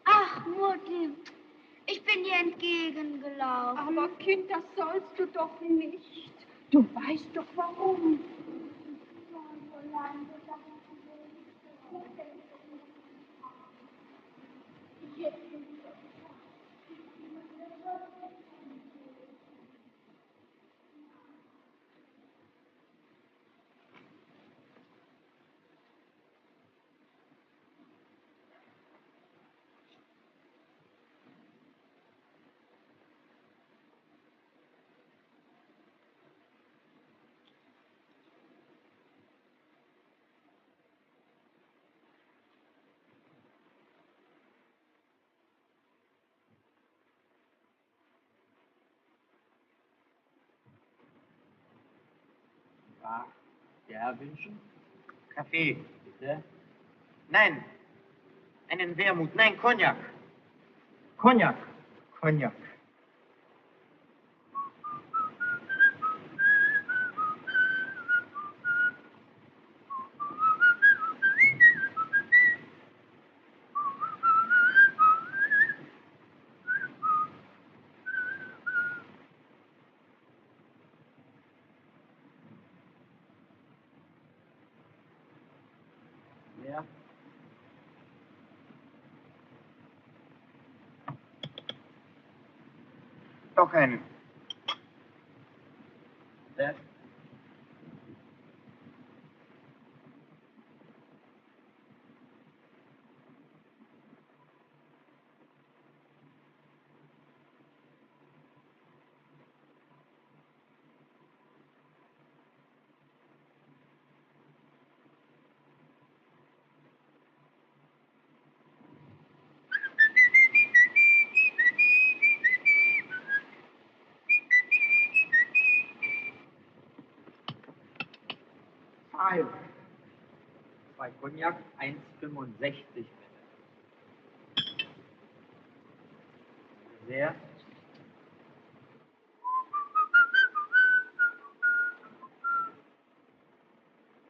Ach, Mutti, ich bin dir entgegengelaufen. Aber Kind, das sollst du doch nicht. Du weißt doch warum. Ja, der wünschen? Kaffee, bitte. Nein, einen Wermut. Nein, Cognac. Cognac. Cognac. Ja. Doch einen. Ja. Zwei Cognac, 1,65 bitte. Sehr.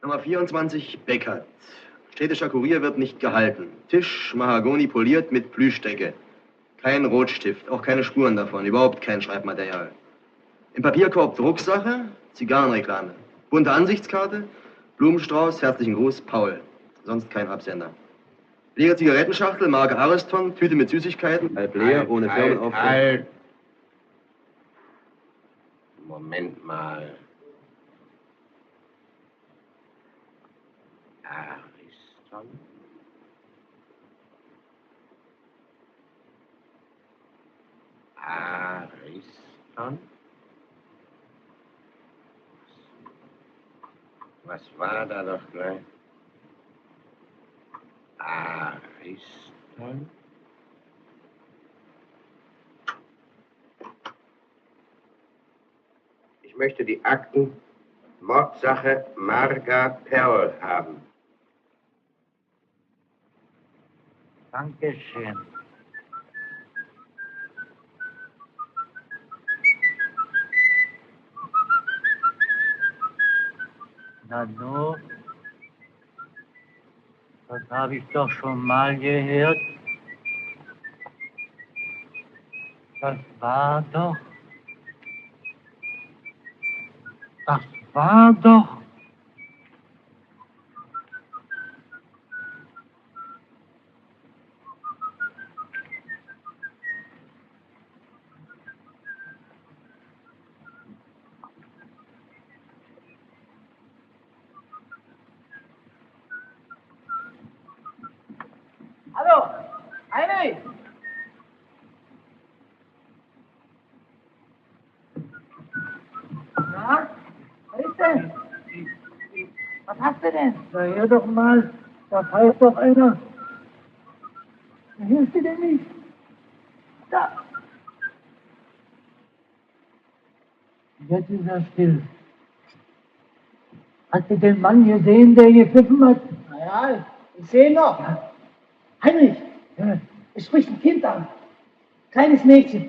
Nummer 24, Beckert. Städtischer Kurier wird nicht gehalten. Tisch, Mahagoni poliert mit Plüschdecke. Kein Rotstift, auch keine Spuren davon, überhaupt kein Schreibmaterial. Im Papierkorb Drucksache, Zigarrenreklame. Bunte Ansichtskarte, Blumenstrauß, herzlichen Gruß, Paul. Sonst kein Absender. Leere Zigarettenschachtel, Marke Ariston, Tüte mit Süßigkeiten, halb leer, ohne Firmenaufdruck. Halt. Moment mal. Ariston. Ariston. Was war da doch gleich? Ariston. Ich möchte die Akten Mordsache Marga Perl haben. Dankeschön. Na no, das habe ich doch schon mal gehört. Das war doch. Hallo, Heinrich! Na, was ist denn? Was hast du denn? Na, hör doch mal, da pfeift doch einer. Da hilft dir denn nicht? Da. Jetzt ist er still. Hast du den Mann gesehen, der gepfiffen hat? Na ja, ich sehe ihn noch. Ja. Heinrich, es spricht ein Kind an. Kleines Mädchen.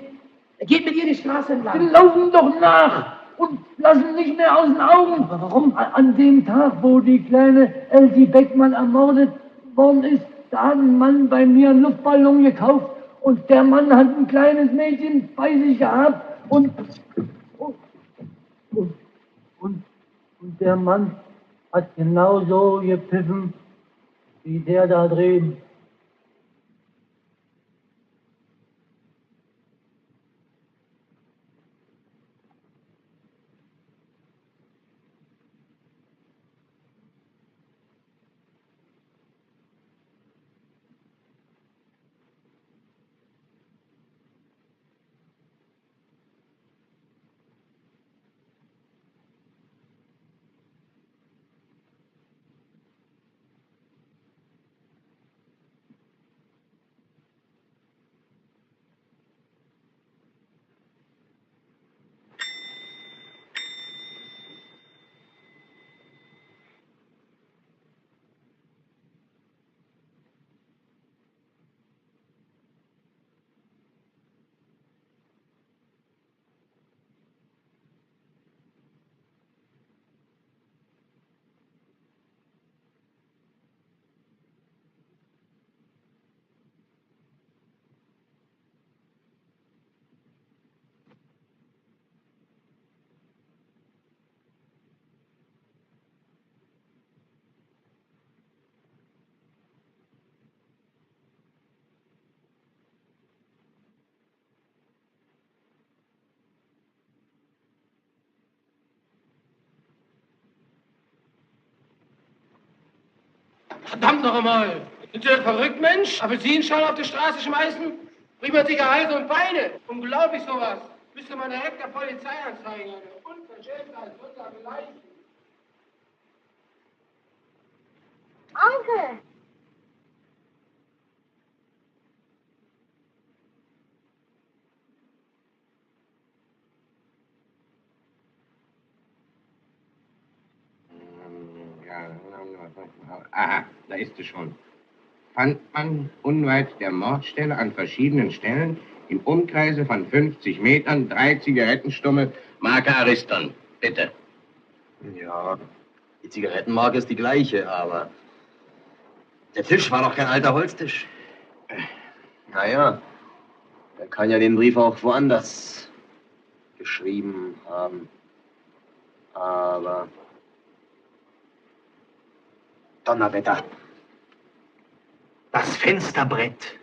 Er geht mit ihr die Straße entlang. Die laufen doch nach und lassen nicht mehr aus den Augen. Aber warum? An dem Tag, wo die kleine Elsie Beckmann ermordet worden ist, da hat ein Mann bei mir einen Luftballon gekauft und der Mann hat ein kleines Mädchen bei sich gehabt und der Mann hat genauso gepfiffen wie der da drüben. Verdammt noch einmal! Sind Sie denn verrückt, Mensch? Apfelsinenschalen auf die Straße schmeißen? Bringt man sich ja Hals und Beine. Unglaublich sowas. Müsste man direkt der Polizei anzeigen. Eine Unverschämtheit, Sonderbeleidigung. Onkel! Ja, aha, da ist es schon. Fand man unweit der Mordstelle an verschiedenen Stellen im Umkreise von 50 Metern 3 Zigarettenstummel Marke Ariston. Bitte. Ja, die Zigarettenmarke ist die gleiche, aber der Tisch war doch kein alter Holztisch. Naja, er kann ja den Brief auch woanders geschrieben haben. Aber Donnerwetter. Das Fensterbrett.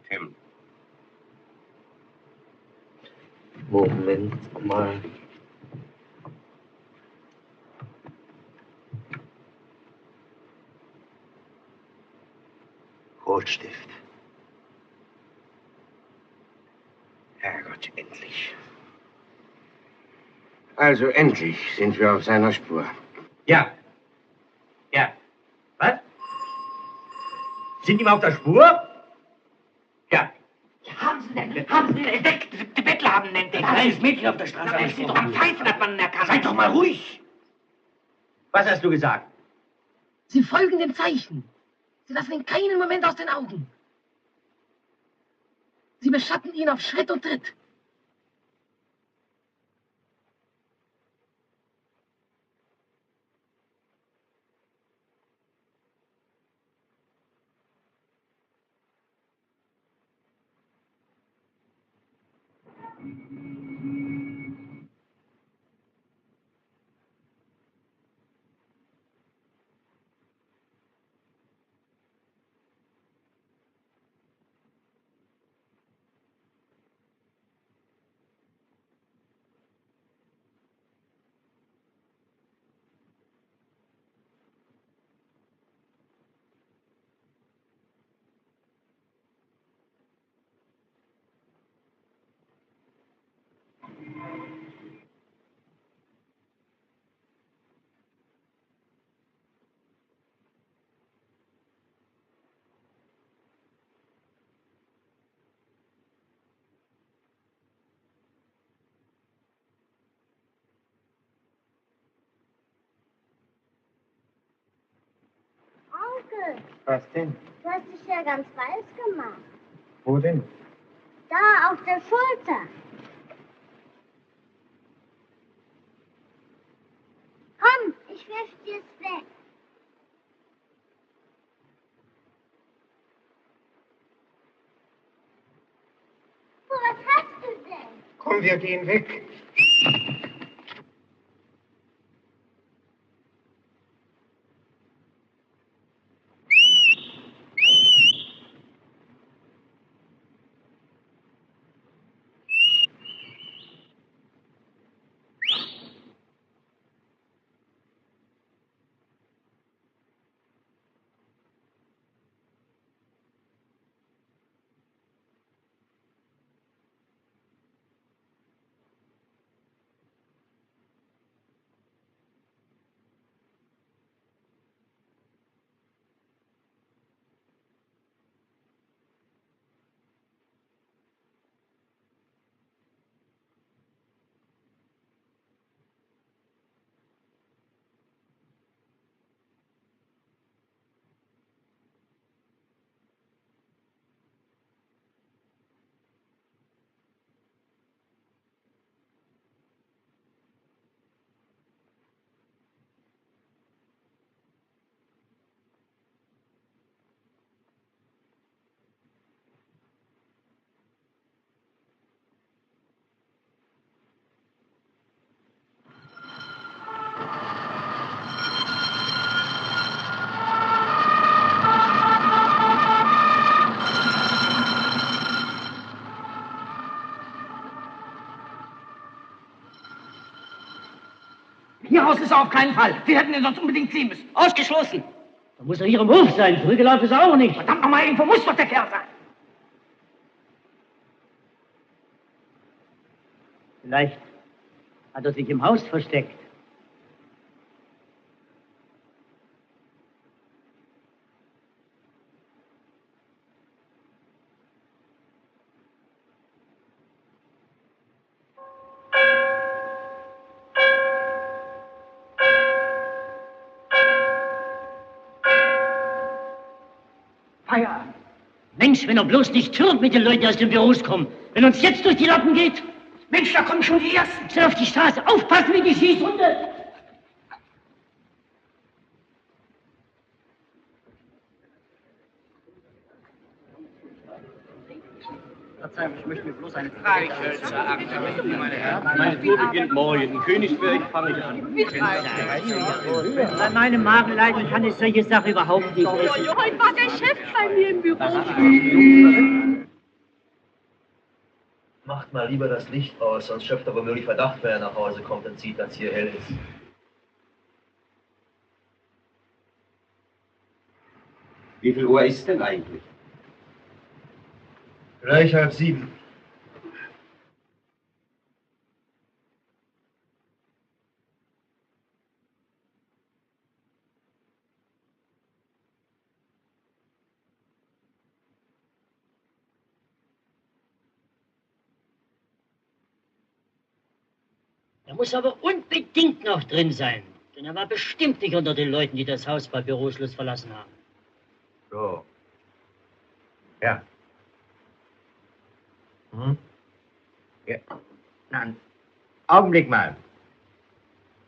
Tim. Moment mal. Rotstift. Herrgott, endlich. Also endlich sind wir auf seiner Spur. Ja. Ja. Was? Sind die mal auf der Spur? Ja. Haben Sie denn entdeckt? Die Bettler haben ihn entdeckt. Ein kleines Mädchen auf der Straße. Aber es steht doch am Pfeifen, hat man ihn erkannt. Seid doch mal ruhig. Was hast du gesagt? Sie folgen dem Zeichen. Sie lassen ihn keinen Moment aus den Augen. Sie beschatten ihn auf Schritt und Tritt. Onkel, Was denn? du hast dich ja ganz weiß gemacht. Wo denn? Da auf der Schulter. Komm, ich werf dir's weg. Was hast du denn? Komm, wir gehen weg. Hier raus ist er auf keinen Fall. Wir hätten ihn sonst unbedingt ziehen müssen. Ausgeschlossen. Da muss er hier im Hof sein. Zurückgelaufen ist er auch nicht. Verdammt nochmal, irgendwo muss doch der Kerl sein. Vielleicht hat er sich im Haus versteckt. Feierabend. Mensch, wenn er bloß nicht türmt mit den Leuten, die aus den Büros kommen. Wenn uns jetzt durch die Lappen geht. Mensch, da kommen schon die Ersten. Schnell auf die Straße. Aufpassen wie die Schießhunde. Verzeihung, ich möchte mir bloß eine Frage stellen. Meine Tour beginnt morgen. In Königsberg fange ich an. Bei meinem Magenleiden kann ich solche Sachen überhaupt nicht essen. Heute war der Chef bei mir im Büro. Macht mal lieber das Licht aus, sonst schöpft er womöglich Verdacht, wenn er nach Hause kommt und sieht, dass hier hell ist. Wie viel Uhr ist es denn eigentlich? Gleich 6:30. Er muss aber unbedingt noch drin sein. Denn er war bestimmt nicht unter den Leuten, die das Haus bei Büroschluss verlassen haben. So. Ja. Ja. Na, Augenblick mal.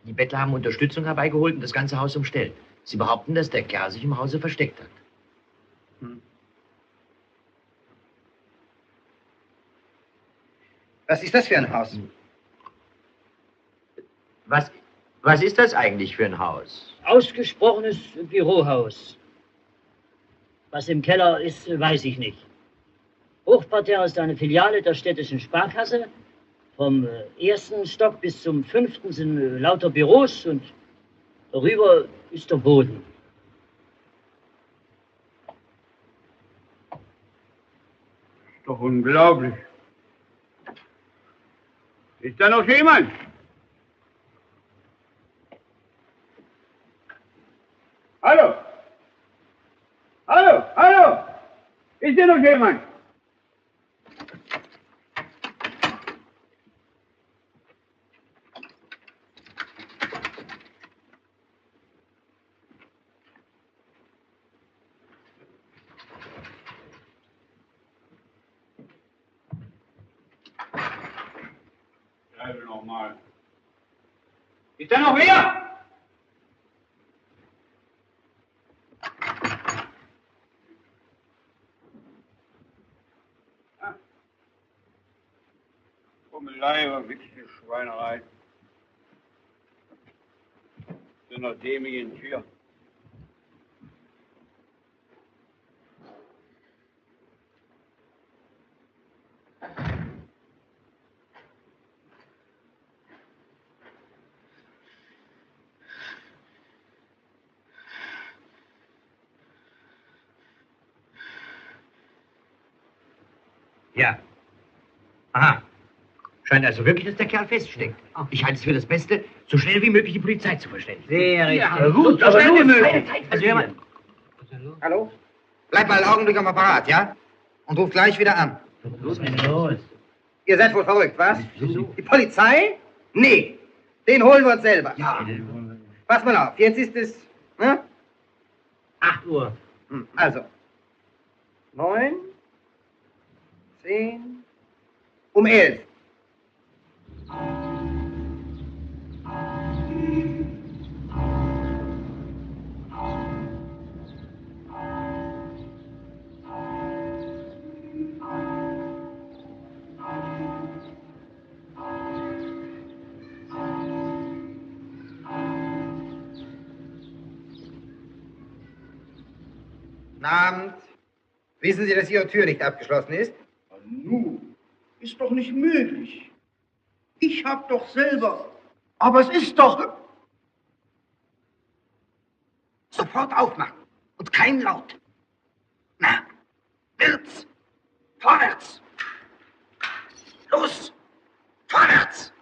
Die Bettler haben Unterstützung herbeigeholt und das ganze Haus umstellt. Sie behaupten, dass der Kerl sich im Hause versteckt hat. Was ist das für ein Haus? Was ist das eigentlich für ein Haus? Ausgesprochenes Bürohaus. Was im Keller ist, weiß ich nicht. Hochparterre ist eine Filiale der städtischen Sparkasse. Vom ersten Stock bis zum 5. sind lauter Büros und darüber ist der Boden. Doch unglaublich. Ist da noch jemand? Hallo? Hallo? Hallo? Ist da noch jemand? Nochmal. Ist da noch wer? Kummelei war wirklich eine Schweinerei. So einer dämlichen Tür. Ja. Aha. Scheint also wirklich, dass der Kerl feststeckt. Ich halte es für das Beste, so schnell wie möglich die Polizei zu verständigen. Sehr richtig. Ja, gut, aber nur möglich. Also, hör mal. Hallo? Bleib mal einen Augenblick am Apparat, ja? Und ruf gleich wieder an. Was ist denn los? Ihr seid wohl verrückt, was? Die Polizei? Nee. Den holen wir uns selber. Ja. Pass mal auf, jetzt ist es, ne? 8 Uhr. Also. 9, 10, um 11. Guten Abend. Wissen Sie, dass Ihre Tür nicht abgeschlossen ist? Nu, ist doch nicht möglich. Ich hab doch selber. Aber es ist doch... sofort aufmachen. Und kein Laut. Na, wird's. Vorwärts. Los. Vorwärts.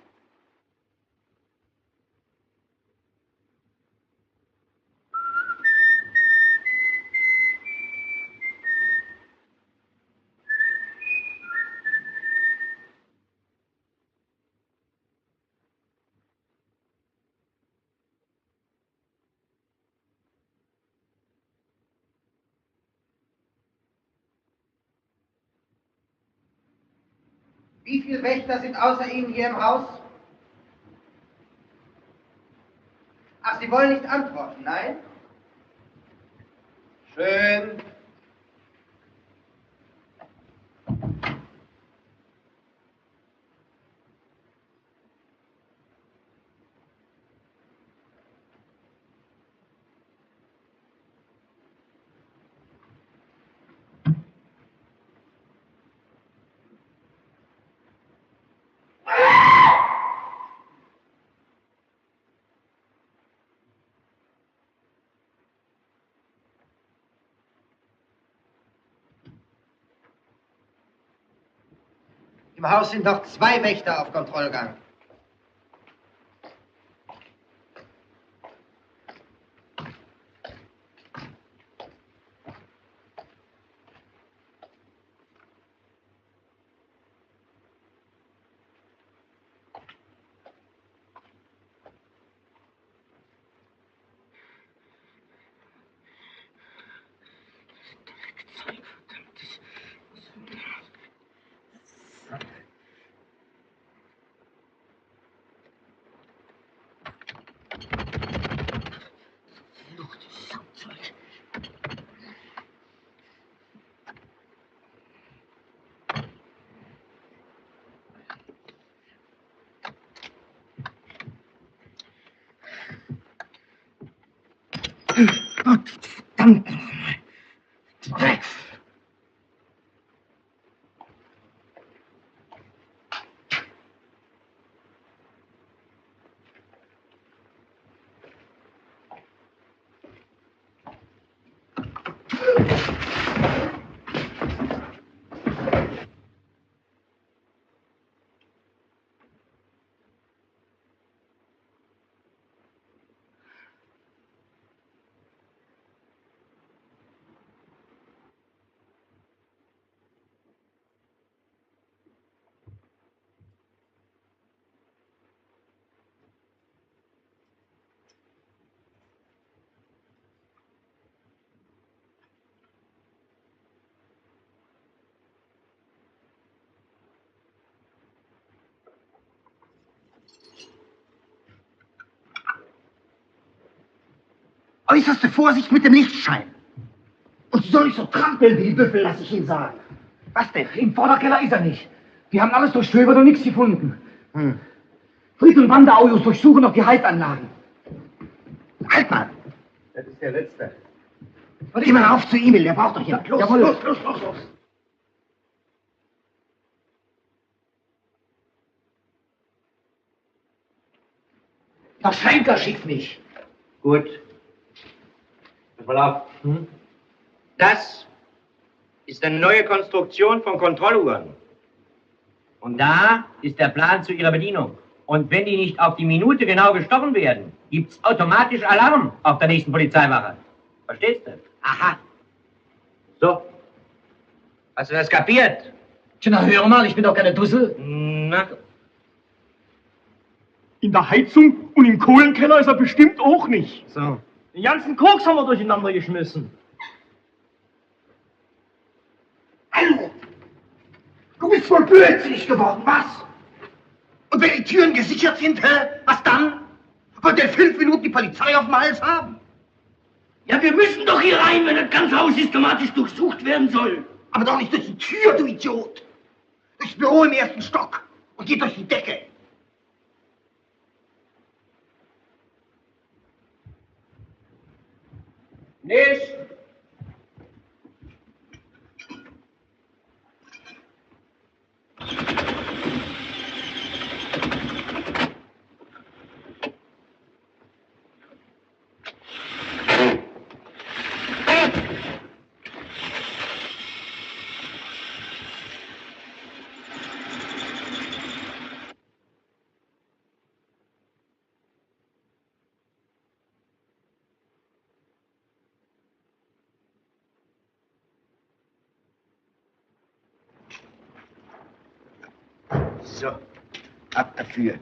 Wie viele Wächter sind außer Ihnen hier im Haus? Ach, Sie wollen nicht antworten, nein? Schön. Im Haus sind noch 2 Wächter auf Kontrollgang. Gott, verdammt nochmal. Drecks. Äußerste Vorsicht mit dem Lichtschein. Und Sie sollen nicht so trampeln wie die Büffel, lass ich Ihnen sagen. Was denn? Im Vorderkeller ist er nicht. Wir haben alles durchstöbert und nichts gefunden. Fried und Wanderautos durchsuchen noch die Heizanlagen. Halt mal! Das ist der Letzte. Und ich mal auf zu Emil, der braucht doch jemand. Los, Jawohl. los, los, los, los. Das Schenker schickt mich. Gut. Pass mal auf. Das ist eine neue Konstruktion von Kontrolluhren. Und da ist der Plan zu ihrer Bedienung. Und wenn die nicht auf die Minute genau gestochen werden, gibt's automatisch Alarm auf der nächsten Polizeiwache. Verstehst du? Aha. So. Hast du das kapiert? Tja, na hör mal, ich bin doch keine Dussel. Na, in der Heizung und im Kohlenkeller ist er bestimmt auch nicht. So. Den ganzen Koks haben wir durcheinander geschmissen. Hallo! Du bist wohl blödsinnig geworden, was? Und wenn die Türen gesichert sind, was dann? Wird der 5 Minuten die Polizei auf dem Hals haben? Ja, wir müssen doch hier rein, wenn das ganze Haus systematisch durchsucht werden soll. Aber doch nicht durch die Tür, du Idiot! Durchs Büro im 1. Stock und geht durch die Decke. Nicht! So, ab dafür.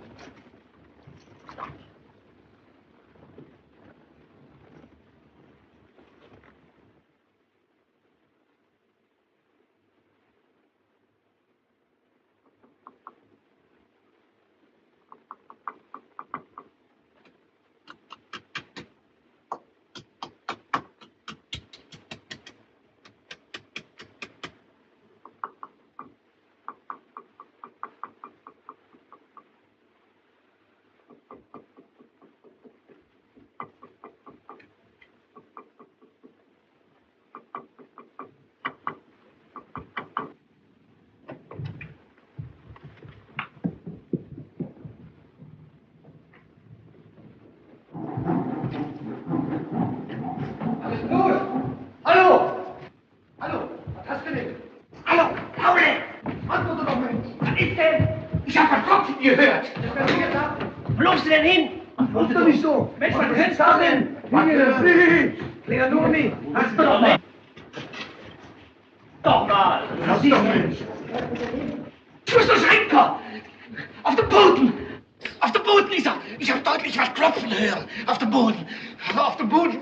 Gehört. Wo läufst du denn hin? Antworte doch nicht so. Mensch, was ist da denn? Leononi, hast du doch nicht. Doch mal. Lass doch nicht. Du bist ein Schränker. Auf dem Boden. Auf dem Boden, Lisa. Ich habe deutlich was klopfen hören. Auf dem Boden. Auf dem Boden.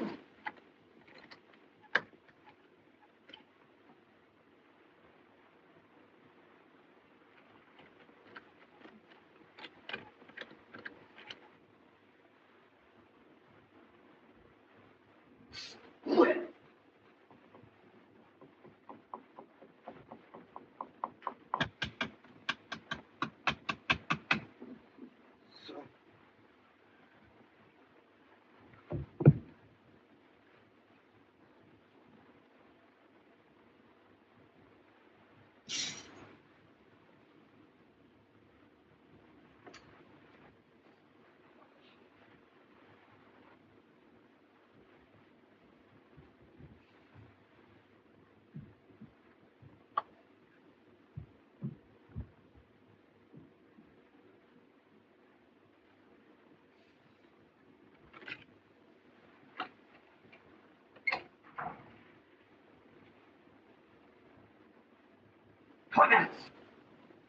Vorwärts!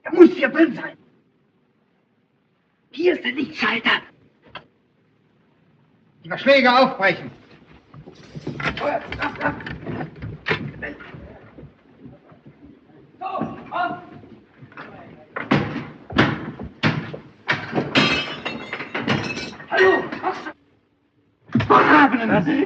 Er muss hier drin sein! Hier ist der Lichtschalter! Die Verschläge aufbrechen! Vorwärts! Ab! So, auf! Hallo! Was?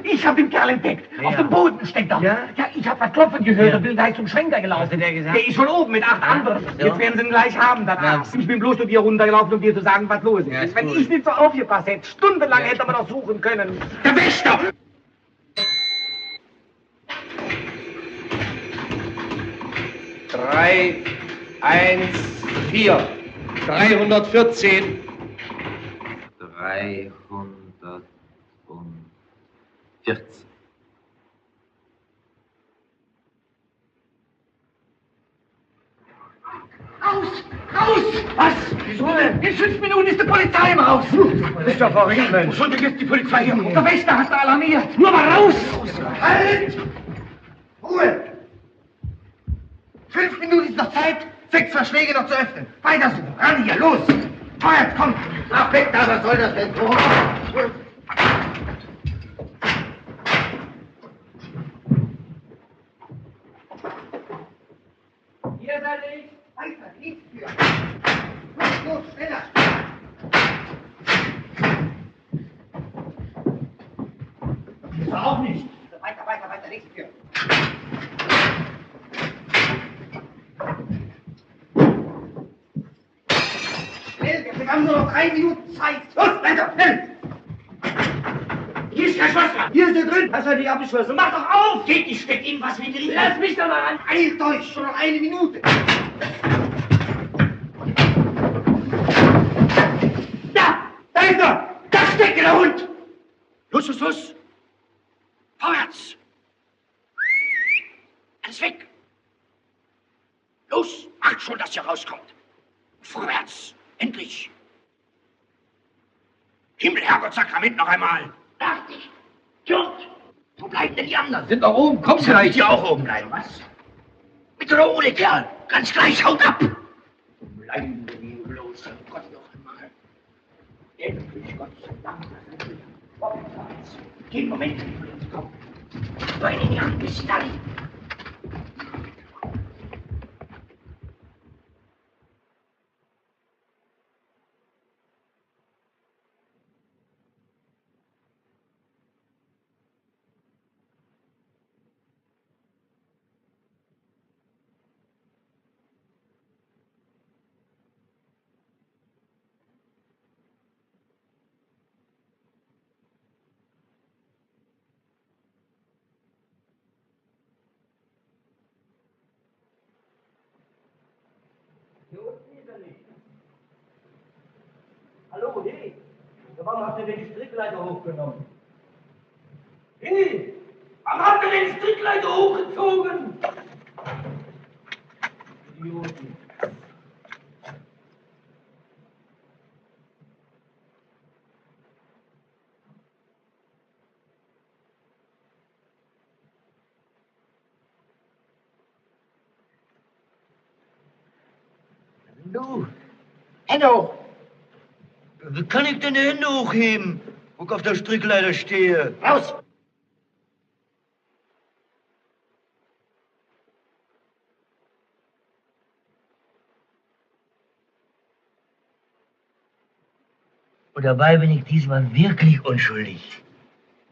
Ich habe den Kerl entdeckt. Ja. Auf dem Boden steckt er. Ja, ich habe was klopfen gehört und bin gleich zum Schwenker gelaufen. Was hat der gesagt? Der ist schon oben mit 8 anderen. So. Jetzt werden sie ihn gleich haben danach. Ja. Ich bin bloß zu dir runtergelaufen, um dir zu sagen, was los ist. Ja, wenn ich nicht so aufgepasst hätte, stundenlang hätte man noch suchen können. Der Wächter! Drei, 1, 4, 314. 314. Raus! Raus! Was? Wieso denn? In 5 Minuten ist die Polizei im Haus. Das ist ja verrückt, Mensch. Schon ist die Polizei hier. Der Wächter hat alarmiert. Nur mal raus! Halt! Ruhe! 5 Minuten ist noch Zeit, 6 Verschläge noch zu öffnen. Weiter so. Ran hier, los! Feuert, komm! Ach, weg da, was soll das denn? Hier seid ich! Weiter, Lichtstür! Los, schneller! Das war auch nicht! Weiter, Lichtstür! Schnell, wir haben nur noch 3 Minuten Zeit! Los, weiter, schnell! Hier ist kein Schloss dran! Hier ist er drin! Hast du nicht abgeschlossen? Mach doch auf! Geht, ich steck ihm was wie drin! Lass mich doch mal an! Eilt euch! Schon noch 1 Minute! Da ist er! Da steckt der Hund! Los! Vorwärts! Alles weg! Los! Macht schon, dass ihr rauskommt! Vorwärts! Endlich! Himmel, Herrgott, Sakrament noch einmal! Fertig! Jurt! Wo bleiben denn die anderen? Sind doch oben. Kommst vielleicht hier auch oben bleiben, was? Mit oder ohne, Kerl? Ganz gleich, haut ab! Bleiben, Grüß Gott noch einmal. Endlich, Gott sei Dank. Vorwärts. Geh, Moment, komm. Beine in die Hand, bis dann. Hallo, hey, warum habt ihr den Strickleiter hochgenommen? Hey, warum habt ihr den Strickleiter hochgezogen? Idioten. Du, Hände hoch! Wie kann ich denn die Hände hochheben, wo ich auf der Strickleiter stehe? Raus! Und dabei bin ich diesmal wirklich unschuldig.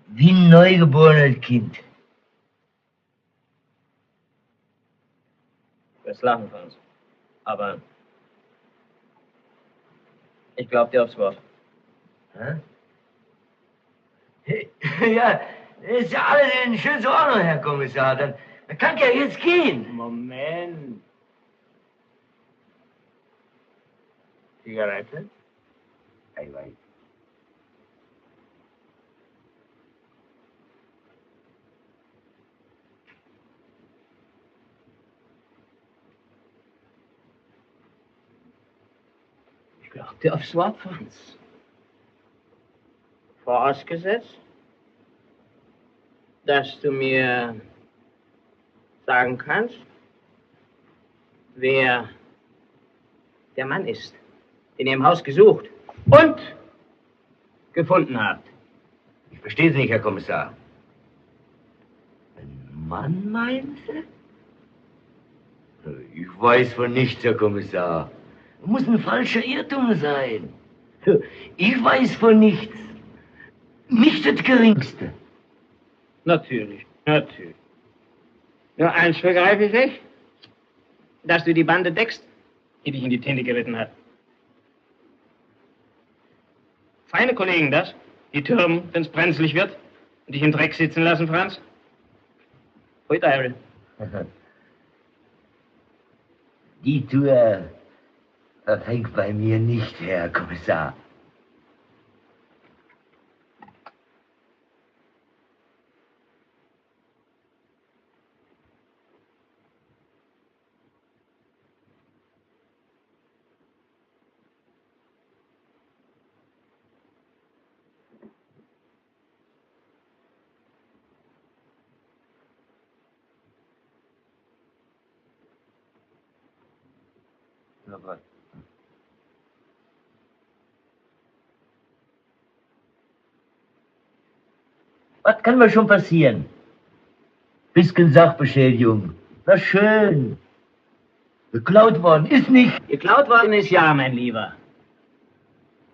Wie ein neugeborenes Kind. Du wirst lachen, Franz. Aber ich glaub dir aufs Wort. Hä? Ja, ist ja alles in schöner Ordnung, Herr Kommissar. Dann kann ich ja jetzt gehen. Moment. Zigarette? Eiweiß. Ich glaub dir aufs Wort, Franz. Vorausgesetzt, dass du mir sagen kannst, wer der Mann ist, den ihr im Haus gesucht und gefunden habt. Ich verstehe Sie nicht, Herr Kommissar. Ein Mann, meinen Sie? Ich weiß von nichts, Herr Kommissar. Muss ein falscher Irrtum sein. Ich weiß von nichts. Nicht das Geringste. Natürlich, natürlich. Nur eins begreife ich nicht, dass du die Bande deckst, die dich in die Tinte geritten hat. Feine Kollegen das, die türmen, wenn's brenzlig wird und dich im Dreck sitzen lassen, Franz. Hui, Diary. Die Tour verfängt bei mir nicht, Herr Kommissar. Was kann mir schon passieren? Bisschen Sachbeschädigung. Na schön. Geklaut worden ist nicht. Geklaut worden ist ja, mein Lieber.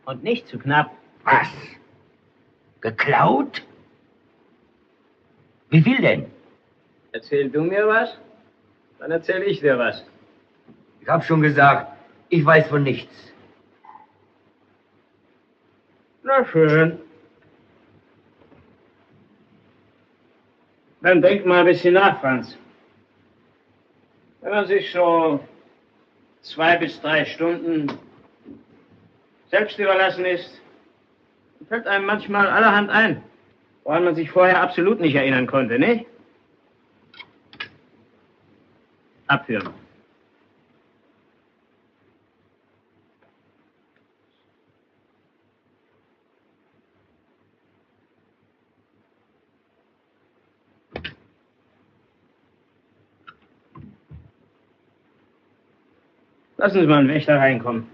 Und nicht zu knapp. Was? Geklaut? Wie viel denn? Erzähl du mir was, dann erzähl ich dir was. Ich hab schon gesagt, ich weiß von nichts. Na schön. Dann denk mal ein bisschen nach, Franz. Wenn man sich so 2 bis 3 Stunden selbst überlassen ist, fällt einem manchmal allerhand ein, woran man sich vorher absolut nicht erinnern konnte, nicht? Abführen. Lassen Sie mal einen Wächter reinkommen.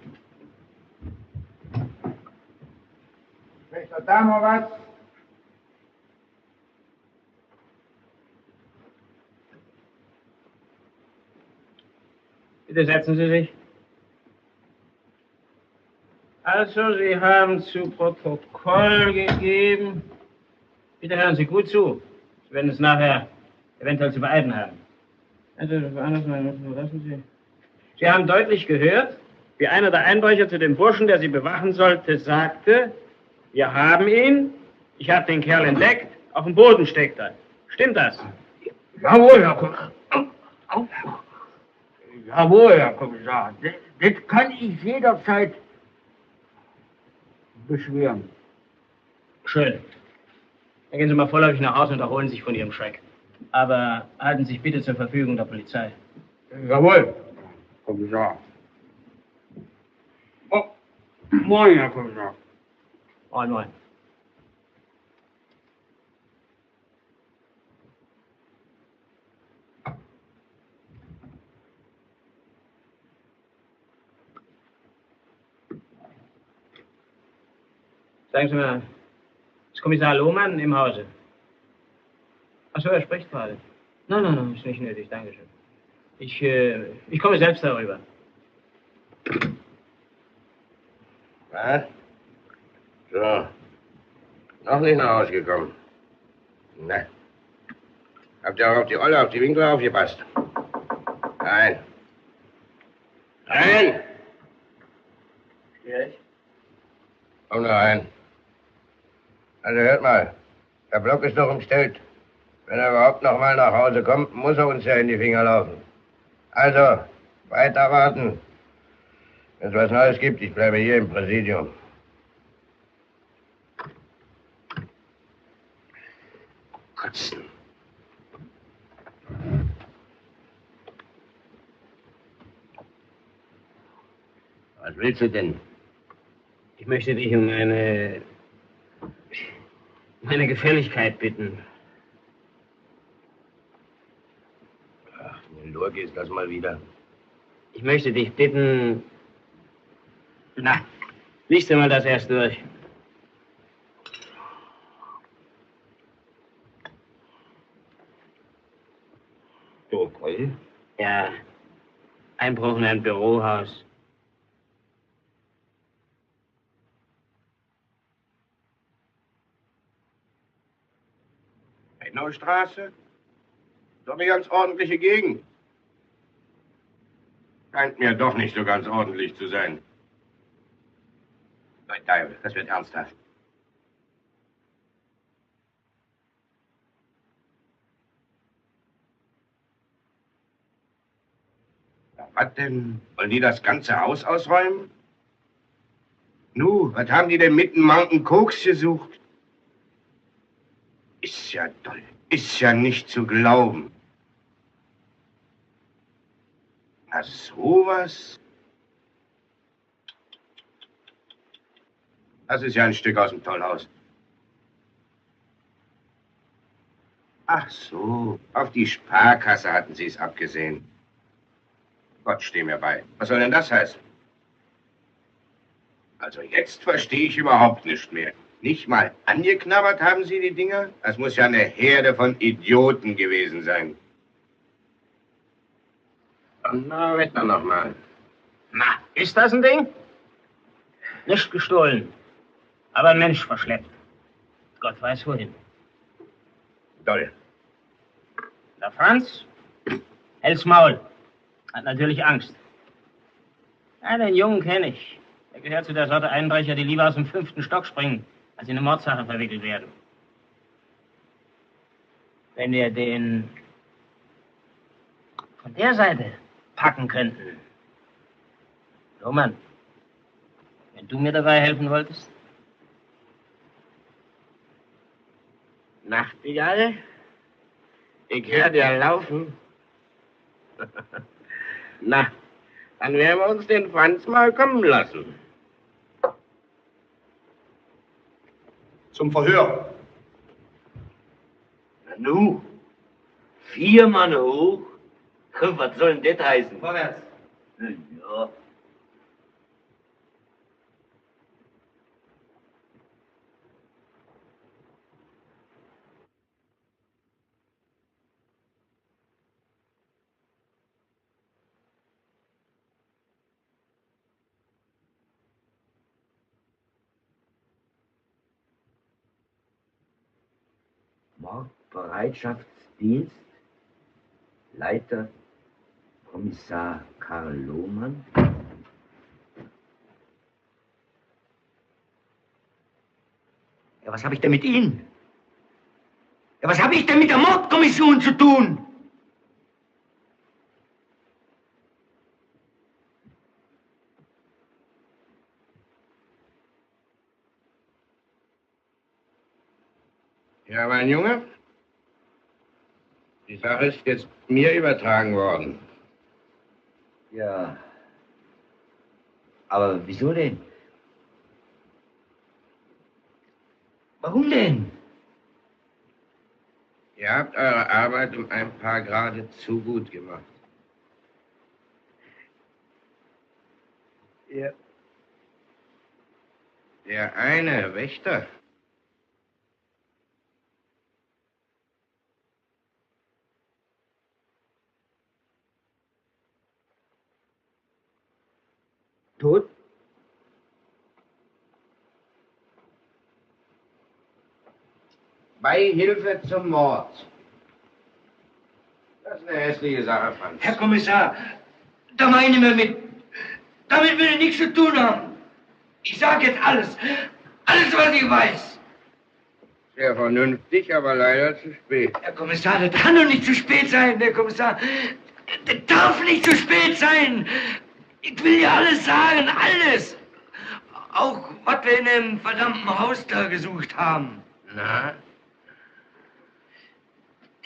da mal was? Bitte setzen Sie sich. Also, Sie haben zu Protokoll gegeben. Bitte hören Sie gut zu. Sie werden es nachher eventuell zu beeilen haben. Also, lassen Sie. Sie haben deutlich gehört, wie einer der Einbrecher zu dem Burschen, der Sie bewachen sollte, sagte, wir haben ihn, ich habe den Kerl entdeckt, auf dem Boden steckt er. Stimmt das? Jawohl, Herr Kommissar. Jawohl, Herr Kommissar. Das kann ich jederzeit beschweren. Schön. Dann gehen Sie mal vorläufig nach Hause und erholen sich von Ihrem Schreck. Aber halten Sie sich bitte zur Verfügung der Polizei. Jawohl, Kommissar. Oh, moin, Herr Kommissar. Moin, moin. Sagen Sie mal, ist Kommissar Lohmann im Hause? Achso, er spricht gerade. Nein, ist nicht nötig, dankeschön. Ich komme selbst darüber. Was? So. Noch nicht nach Hause gekommen. Na. Habt ihr auch auf die Olle, auf die Winkler aufgepasst? Nein. Nein! Schwierig? Komm da rein. Also hört mal, der Block ist doch umstellt. Wenn er überhaupt noch mal nach Hause kommt, muss er uns ja in die Finger laufen. Also, weiter warten. Wenn es was Neues gibt, ich bleibe hier im Präsidium. Kotzen. Was willst du denn? Ich möchte dich um eine Gefälligkeit bitten. Ach, wenn du durchgehst, das mal wieder. Ich möchte dich bitten... Na, liest du mal das erst durch. Okay. Ja, Einbruch in ein Bürohaus. Straße? Doch eine ganz ordentliche Gegend. Scheint mir doch nicht so ganz ordentlich zu sein. Leute, das wird ernsthaft. Was denn? Wollen die das ganze Haus ausräumen? Nu, was haben die denn mitten Mountain Koks gesucht? Ist ja toll. Ist ja nicht zu glauben. Na, sowas? Das ist ja ein Stück aus dem Tollhaus. Ach so, auf die Sparkasse hatten Sie es abgesehen. Gott, steh mir bei. Was soll denn das heißen? Also jetzt verstehe ich überhaupt nicht mehr. Nicht mal angeknabbert haben Sie die Dinger? Das muss ja eine Herde von Idioten gewesen sein. Na, wetter noch mal. Na, ist das ein Ding? Nicht gestohlen, aber ein Mensch verschleppt. Gott weiß wohin. Toll. Der Franz hält's Maul. Hat natürlich Angst. Ja, den Jungen kenne ich. Er gehört zu der Sorte Einbrecher, die lieber aus dem 5. Stock springen, als in eine Mordsache verwickelt werden. Wenn wir den von der Seite packen könnten. Lohmann, wenn du mir dabei helfen wolltest? Nachtigall? Ich höre dir laufen. Na, dann werden wir uns den Franz mal kommen lassen. Zum Verhör. Na nu, 4 Mann hoch? Was soll denn das heißen? Vorwärts. Ja. Mordbereitschaftsdienst, Leiter Kommissar Karl Lohmann. Ja, was habe ich denn mit Ihnen? Ja, was habe ich denn mit der Mordkommission zu tun? Ja, mein Junge, die Sache ist jetzt mir übertragen worden. Ja. Aber wieso denn? Warum denn? Ihr habt eure Arbeit um ein paar Grade zu gut gemacht. Ja. Der eine Wächter. Tot? Beihilfe zum Mord. Das ist eine hässliche Sache, Franz. Herr Kommissar, da meinen wir mit. Damit will ich nichts zu tun haben. Ich sage jetzt alles. Alles, was ich weiß. Sehr vernünftig, aber leider zu spät. Herr Kommissar, das kann doch nicht zu spät sein, Herr Kommissar. Das darf nicht zu spät sein. Ich will ja alles sagen, alles. Auch, was wir in dem verdammten Haus da gesucht haben. Na?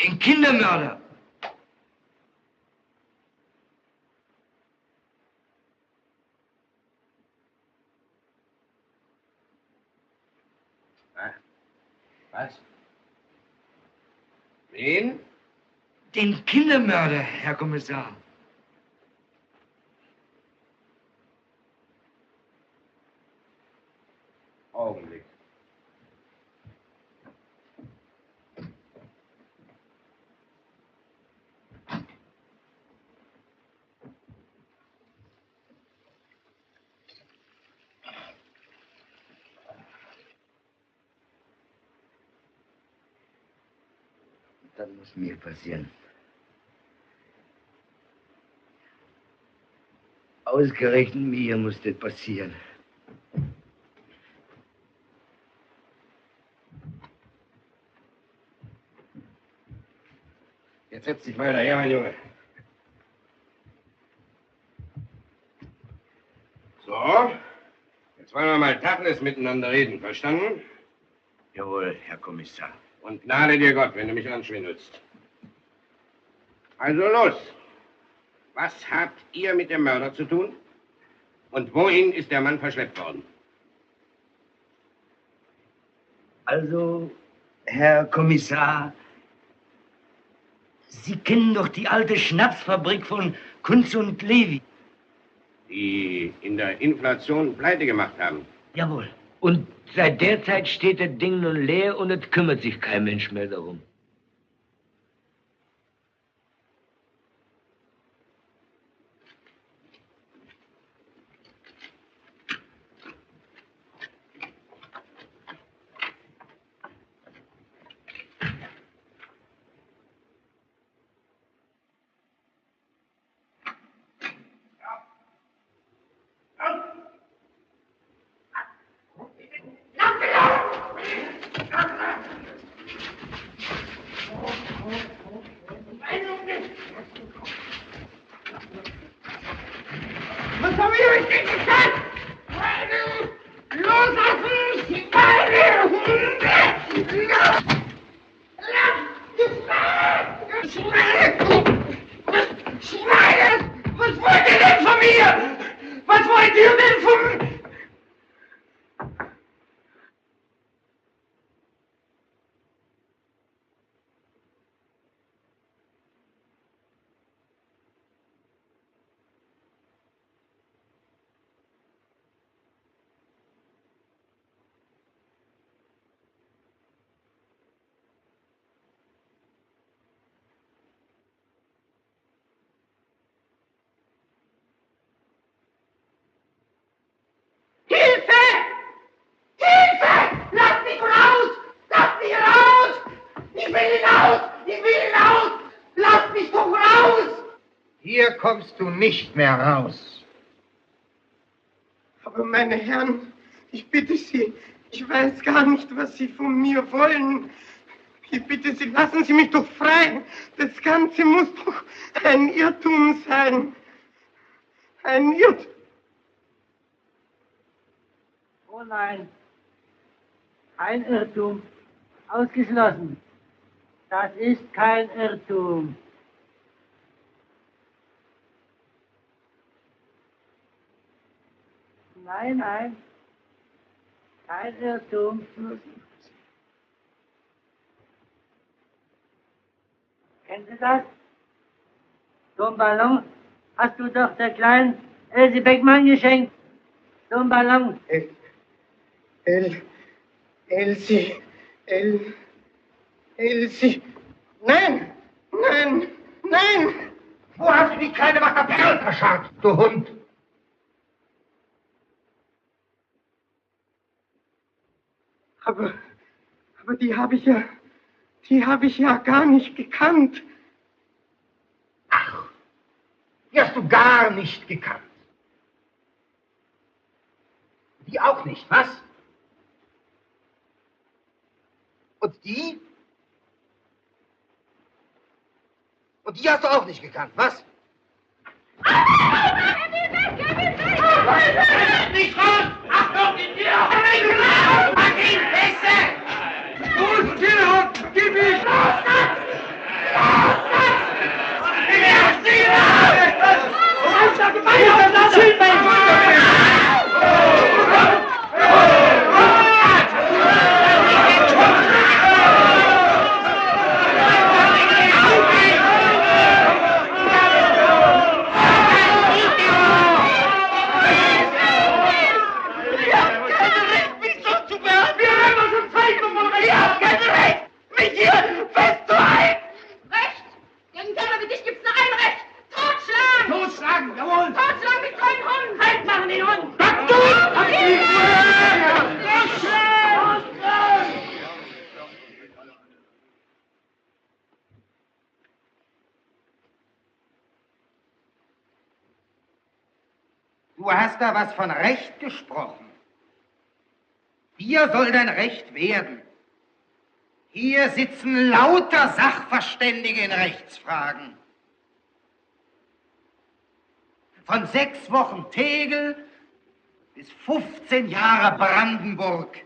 Den Kindermörder. Was? Wen? Den Kindermörder, Herr Kommissar. Augenblick. Das muss mir passieren. Ausgerechnet mir muss das passieren. Jetzt setz dich weiter her, mein Junge. So, jetzt wollen wir mal Tacheles miteinander reden, verstanden? Jawohl, Herr Kommissar. Und gnade dir Gott, wenn du mich anschwindelst. Also los. Was habt ihr mit dem Mörder zu tun? Und wohin ist der Mann verschleppt worden? Also, Herr Kommissar, Sie kennen doch die alte Schnapsfabrik von Kunz und Levi. Die in der Inflation pleite gemacht haben. Jawohl. Und seit der Zeit steht das Ding nun leer und es kümmert sich kein Mensch mehr darum. Was haben wir euch denn gesagt? Loslassen! Meine Hunde! Schweine! Was wollt ihr denn von mir? Was wollt ihr denn von... Hier kommst du nicht mehr raus. Aber meine Herren, ich bitte Sie, ich weiß gar nicht, was Sie von mir wollen. Ich bitte Sie, lassen Sie mich doch frei. Das Ganze muss doch ein Irrtum sein. Ein Irrtum. Oh nein, kein Irrtum. Ausgeschlossen. Das ist kein Irrtum. Nein, nein, kein Irrtum. Kennen Sie das? So einen Ballon hast du doch der kleinen Elsie Beckmann geschenkt. So einen Ballon. Elsie. Nein! Wo hast du die kleine Wackerperl verscharrt, du Hund? Aber die habe ich ja gar nicht gekannt. Ach, die hast du gar nicht gekannt. Die auch nicht, was? Und die? Und die hast du auch nicht gekannt, was? Nicht raus! Achtung, die Tür! Mach ihn feste! Du Stillhund, gib mich! Los, das! Du hast da was von Recht gesprochen. Hier soll dein Recht werden. Hier sitzen lauter Sachverständige in Rechtsfragen. Von 6 Wochen Tegel bis 15 Jahre Brandenburg.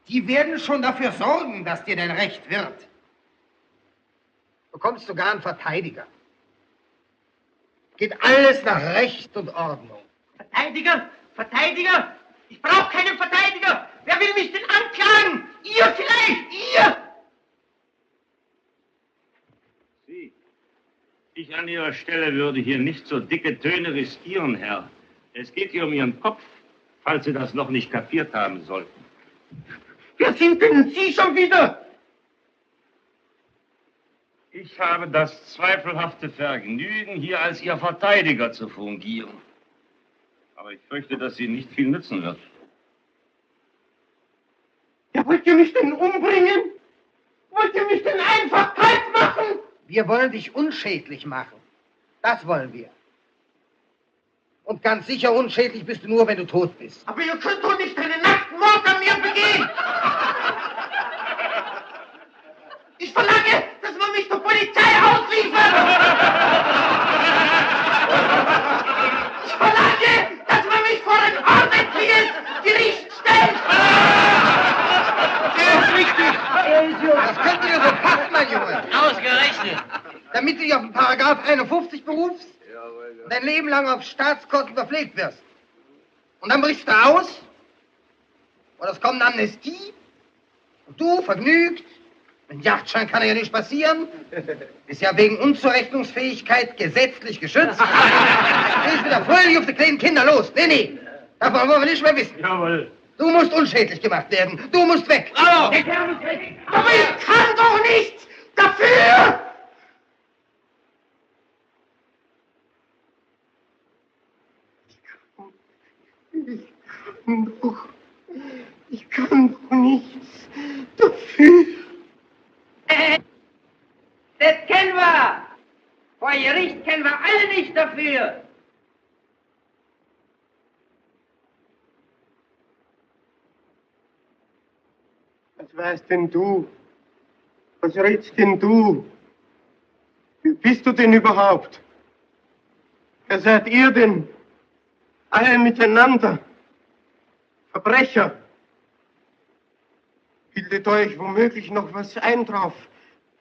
Die werden schon dafür sorgen, dass dir dein Recht wird. Bekommst sogar einen Verteidiger. Geht alles nach Recht und Ordnung. Verteidiger! Ich brauche keinen Verteidiger! Wer will mich denn anklagen? Ihr vielleicht! Ihr! Sie. Ich an Ihrer Stelle würde hier nicht so dicke Töne riskieren, Herr. Es geht hier um Ihren Kopf, falls Sie das noch nicht kapiert haben sollten. Wer sind denn Sie schon wieder? Ich habe das zweifelhafte Vergnügen, hier als Ihr Verteidiger zu fungieren. Aber ich fürchte, dass sie nicht viel nützen wird. Ja, wollt ihr mich denn umbringen? Wollt ihr mich denn einfach kalt machen? Wir wollen dich unschädlich machen. Das wollen wir. Und ganz sicher unschädlich bist du nur, wenn du tot bist. Aber ihr könnt doch nicht einen nackten Mord an mir begehen! Ich verlange, dass man mich zur Polizei ausliefert! Ich verlange, dass man mich vor ein ordentliches Gericht stellt! Das ist richtig! Das könnt ihr so passen, mein Junge! Ausgerechnet! Damit du dich auf den Paragraph 51 berufst und dein Leben lang auf Staatskosten verpflegt wirst. Und dann brichst du aus und es kommt eine Amnestie und du, vergnügt, mit Jagdschein kann ja nicht passieren, bist ja wegen Unzurechnungsfähigkeit gesetzlich geschützt. Gehst wieder fröhlich auf die kleinen Kinder los. Nee, davon wollen wir nicht mehr wissen. Jawohl. Du musst unschädlich gemacht werden. Du musst weg. Bravo! Der Kerl muss weg! Aber ich kann doch nichts dafür! Ich kann doch nichts dafür. Das kennen wir! Was weißt denn du? Was redst denn du? Wie bist du denn überhaupt? Wer seid ihr denn? Alle miteinander. Verbrecher. Bildet euch womöglich noch was ein drauf,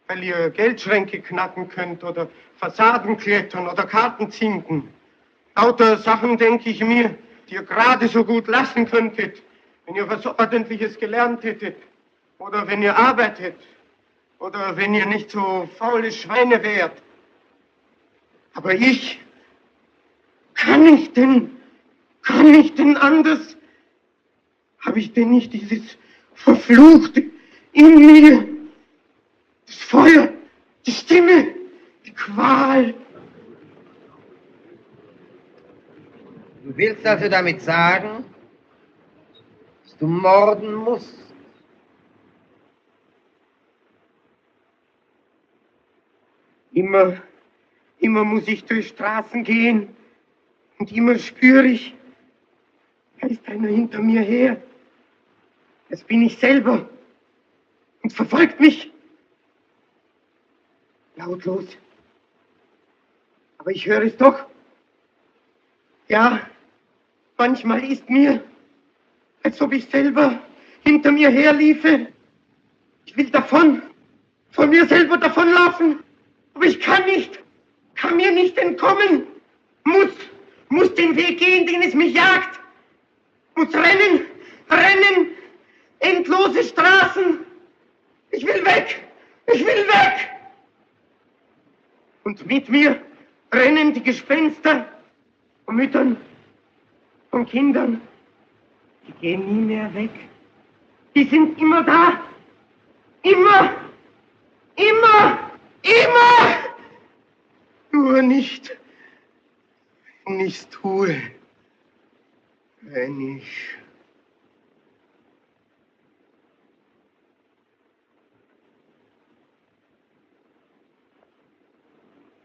weil ihr Geldschränke knacken könnt oder Fassaden klettern oder Karten zinken. Lauter Sachen, denke ich mir, die ihr gerade so gut lassen könntet, wenn ihr was Ordentliches gelernt hättet. Oder wenn ihr arbeitet. Oder wenn ihr nicht so faule Schweine wärt. Aber ich kann ich denn anders? Habe ich denn nicht dieses Verfluchte in mir? Das Feuer, die Stimme, die Qual. Du willst also damit sagen, dass du morden musst? Immer muss ich durch Straßen gehen und immer spüre ich, da ist einer hinter mir her. Das bin ich selber und verfolgt mich. Lautlos. Aber ich höre es doch. Ja, manchmal ist mir, als ob ich selber hinter mir herliefe. Ich will davon, von mir selber davonlaufen. Aber ich kann mir nicht entkommen. Muss den Weg gehen, den es mich jagt. Muss rennen, endlose Straßen. Ich will weg. Und mit mir rennen die Gespenster von Müttern, von Kindern. Die gehen nie mehr weg. Die sind immer da. Immer. Nur nicht, wenn ich's tue. Wenn ich...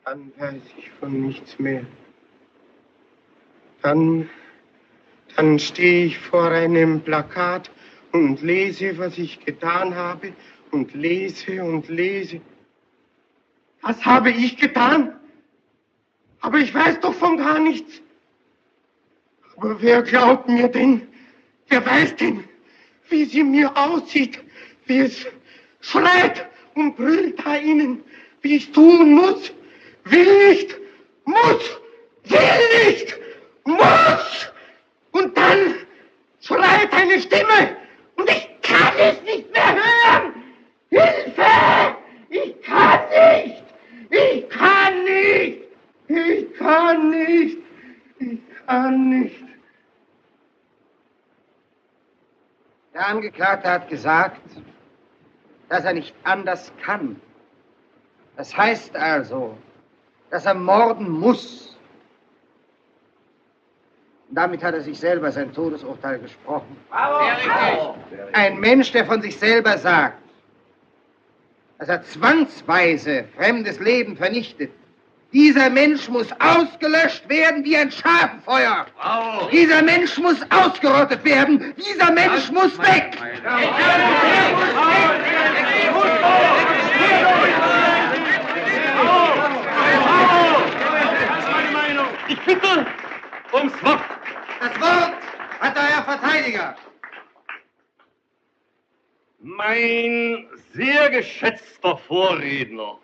Dann weiß ich von nichts mehr. Dann stehe ich vor einem Plakat und lese, was ich getan habe, und lese. Was habe ich getan? Aber ich weiß doch von gar nichts. Aber wer glaubt mir denn? Wer weiß denn, wie sie mir aussieht, wie es schreit und brüllt da innen, wie ich tun muss, will nicht, muss, will nicht, muss. Und dann schreit eine Stimme und ich kann es nicht mehr hören. Hilfe! Ich kann nicht! Ich kann nicht! Ich kann nicht! Ich kann nicht! Der Angeklagte hat gesagt, dass er nicht anders kann. Das heißt also, dass er morden muss. Und damit hat er sich selber sein Todesurteil gesprochen. Bravo! Ein Mensch, der von sich selber sagt, dass er zwangsweise fremdes Leben vernichtet, dieser Mensch muss ausgelöscht werden wie ein Schadenfeuer. Wow. Dieser Mensch muss ausgerottet werden. Dieser Mensch muss weg. Ich bitte ums Wort. Das Wort hat der Herr Verteidiger. Mein sehr geschätzter Vorredner,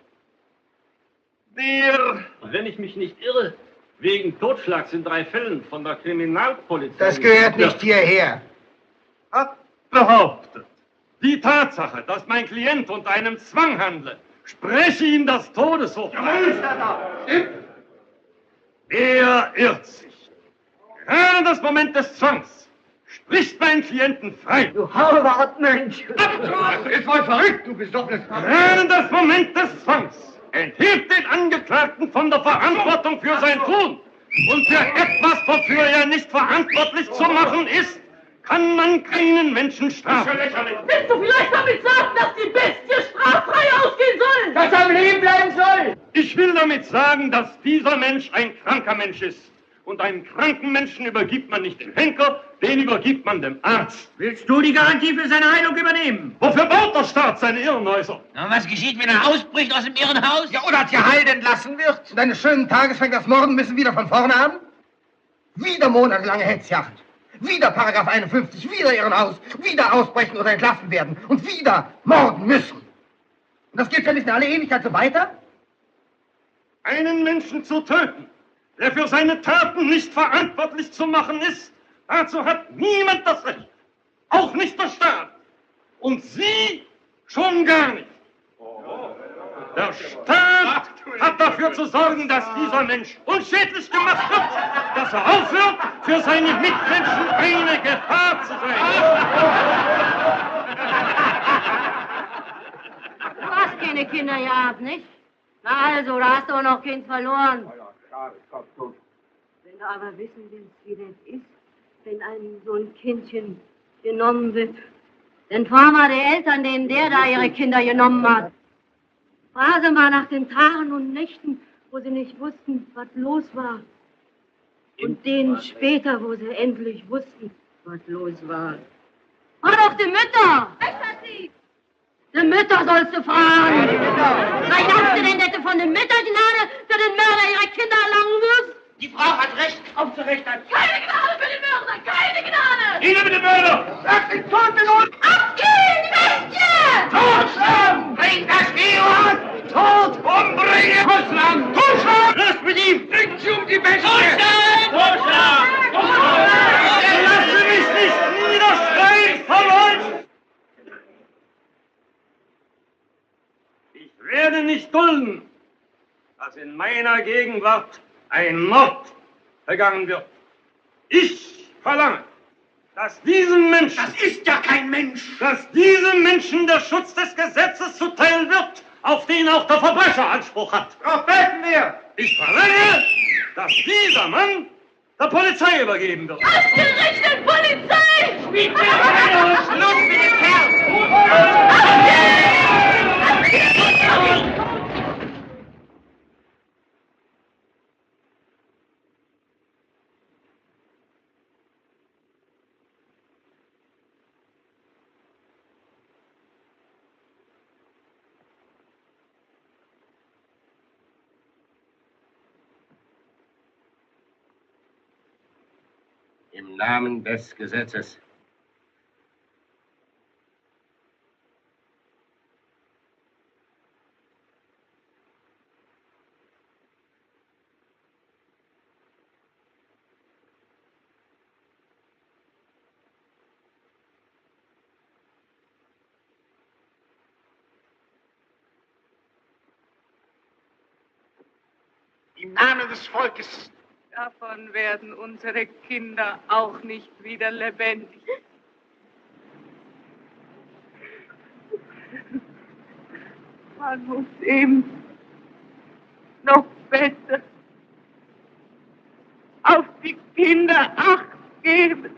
der, wenn ich mich nicht irre, wegen Totschlags in 3 Fällen von der Kriminalpolizei... Das gehört nicht hierher. ...hat behauptet, die Tatsache, dass mein Klient unter einem Zwang handle, spreche ihm das Todesurteil. Er irrt sich. Gerade das Moment des Zwangs spricht meinen Klienten frei. Du Hauertmensch! Ist wohl verrückt, du besoffenes... Gerade das Moment des Zwangs enthebt den Angeklagten von der Verantwortung für sein Tun. Und für etwas, wofür er nicht verantwortlich zu machen ist, kann man keinen Menschen strafen. Willst du vielleicht damit sagen, dass die Bestie straffrei ausgehen soll? Dass er am Leben bleiben soll! Ich will damit sagen, dass dieser Mensch ein kranker Mensch ist Und einen kranken Menschen übergibt man nicht dem Henker, den übergibt man dem Arzt. Willst du die Garantie für seine Heilung übernehmen? Wofür baut der Staat seine Irrenhäuser? Und was geschieht, wenn er ausbricht aus dem Irrenhaus? Ja, oder geheilt entlassen wird? Und eines schönen Tages fängt das Morden müssen wieder von vorne an? Wieder monatelange Hetzjagd. Wieder Paragraph 51, wieder Irrenhaus, wieder ausbrechen oder entlassen werden. Und wieder morden müssen. Und das geht ja nicht in alle Ewigkeit so weiter? Einen Menschen zu töten, der für seine Taten nicht verantwortlich zu machen ist, dazu hat niemand das Recht. Auch nicht der Staat. Und Sie schon gar nicht. Der Staat hat dafür zu sorgen, dass dieser Mensch unschädlich gemacht wird, dass er aufhört, für seine Mitmenschen eine Gefahr zu sein. Du hast keine Kinder gehabt, nicht? Na also, da hast du auch noch Kind verloren. Wenn du aber wissen willst, wie das ist, wenn einem so ein Kindchen genommen wird, dann frag mal die Eltern, denen der da ihre Kinder genommen hat. Frage mal nach den Tagen und Nächten, wo sie nicht wussten, was los war. Und denen später, wo sie endlich wussten, was los war. Frag doch die Mütter! Die Mütter sollst du fragen! Was glaubst du denn, dass du von den Müttern Gnade für den Mörder ihrer Kinder erlangen wirst? Die Frau hat Recht, aufzurichten. Keine Gnade für den Mörder! Keine Gnade! Nieder mit dem Mörder! Sag den Toten und Abgehen, Mädchen! Totschlag! Bring das Virus! Tod umbringen! Totschlag! Totschlag! Los mit ihm! Bringt sie um die Menschen! Totschlag! Totschlag! Totschlag! Lasse mich nicht niederschreien von euch! Ich werde nicht dulden, dass in meiner Gegenwart ein Mord begangen wird. Ich verlange, dass diesem Menschen... Das ist ja kein Mensch! Dass diesem Menschen der Schutz des Gesetzes zuteil wird, auf den auch der Verbrecher Anspruch hat. Darauf beten wir! Ich verlange, dass dieser Mann der Polizei übergeben wird. Ausgerichtet Polizei! Schmied mir Schluss mit dem Kerl! Im Namen des Gesetzes. Im Namen des Volkes. Davon werden unsere Kinder auch nicht wieder lebendig. Man muss ihm noch besser auf die Kinder Acht geben.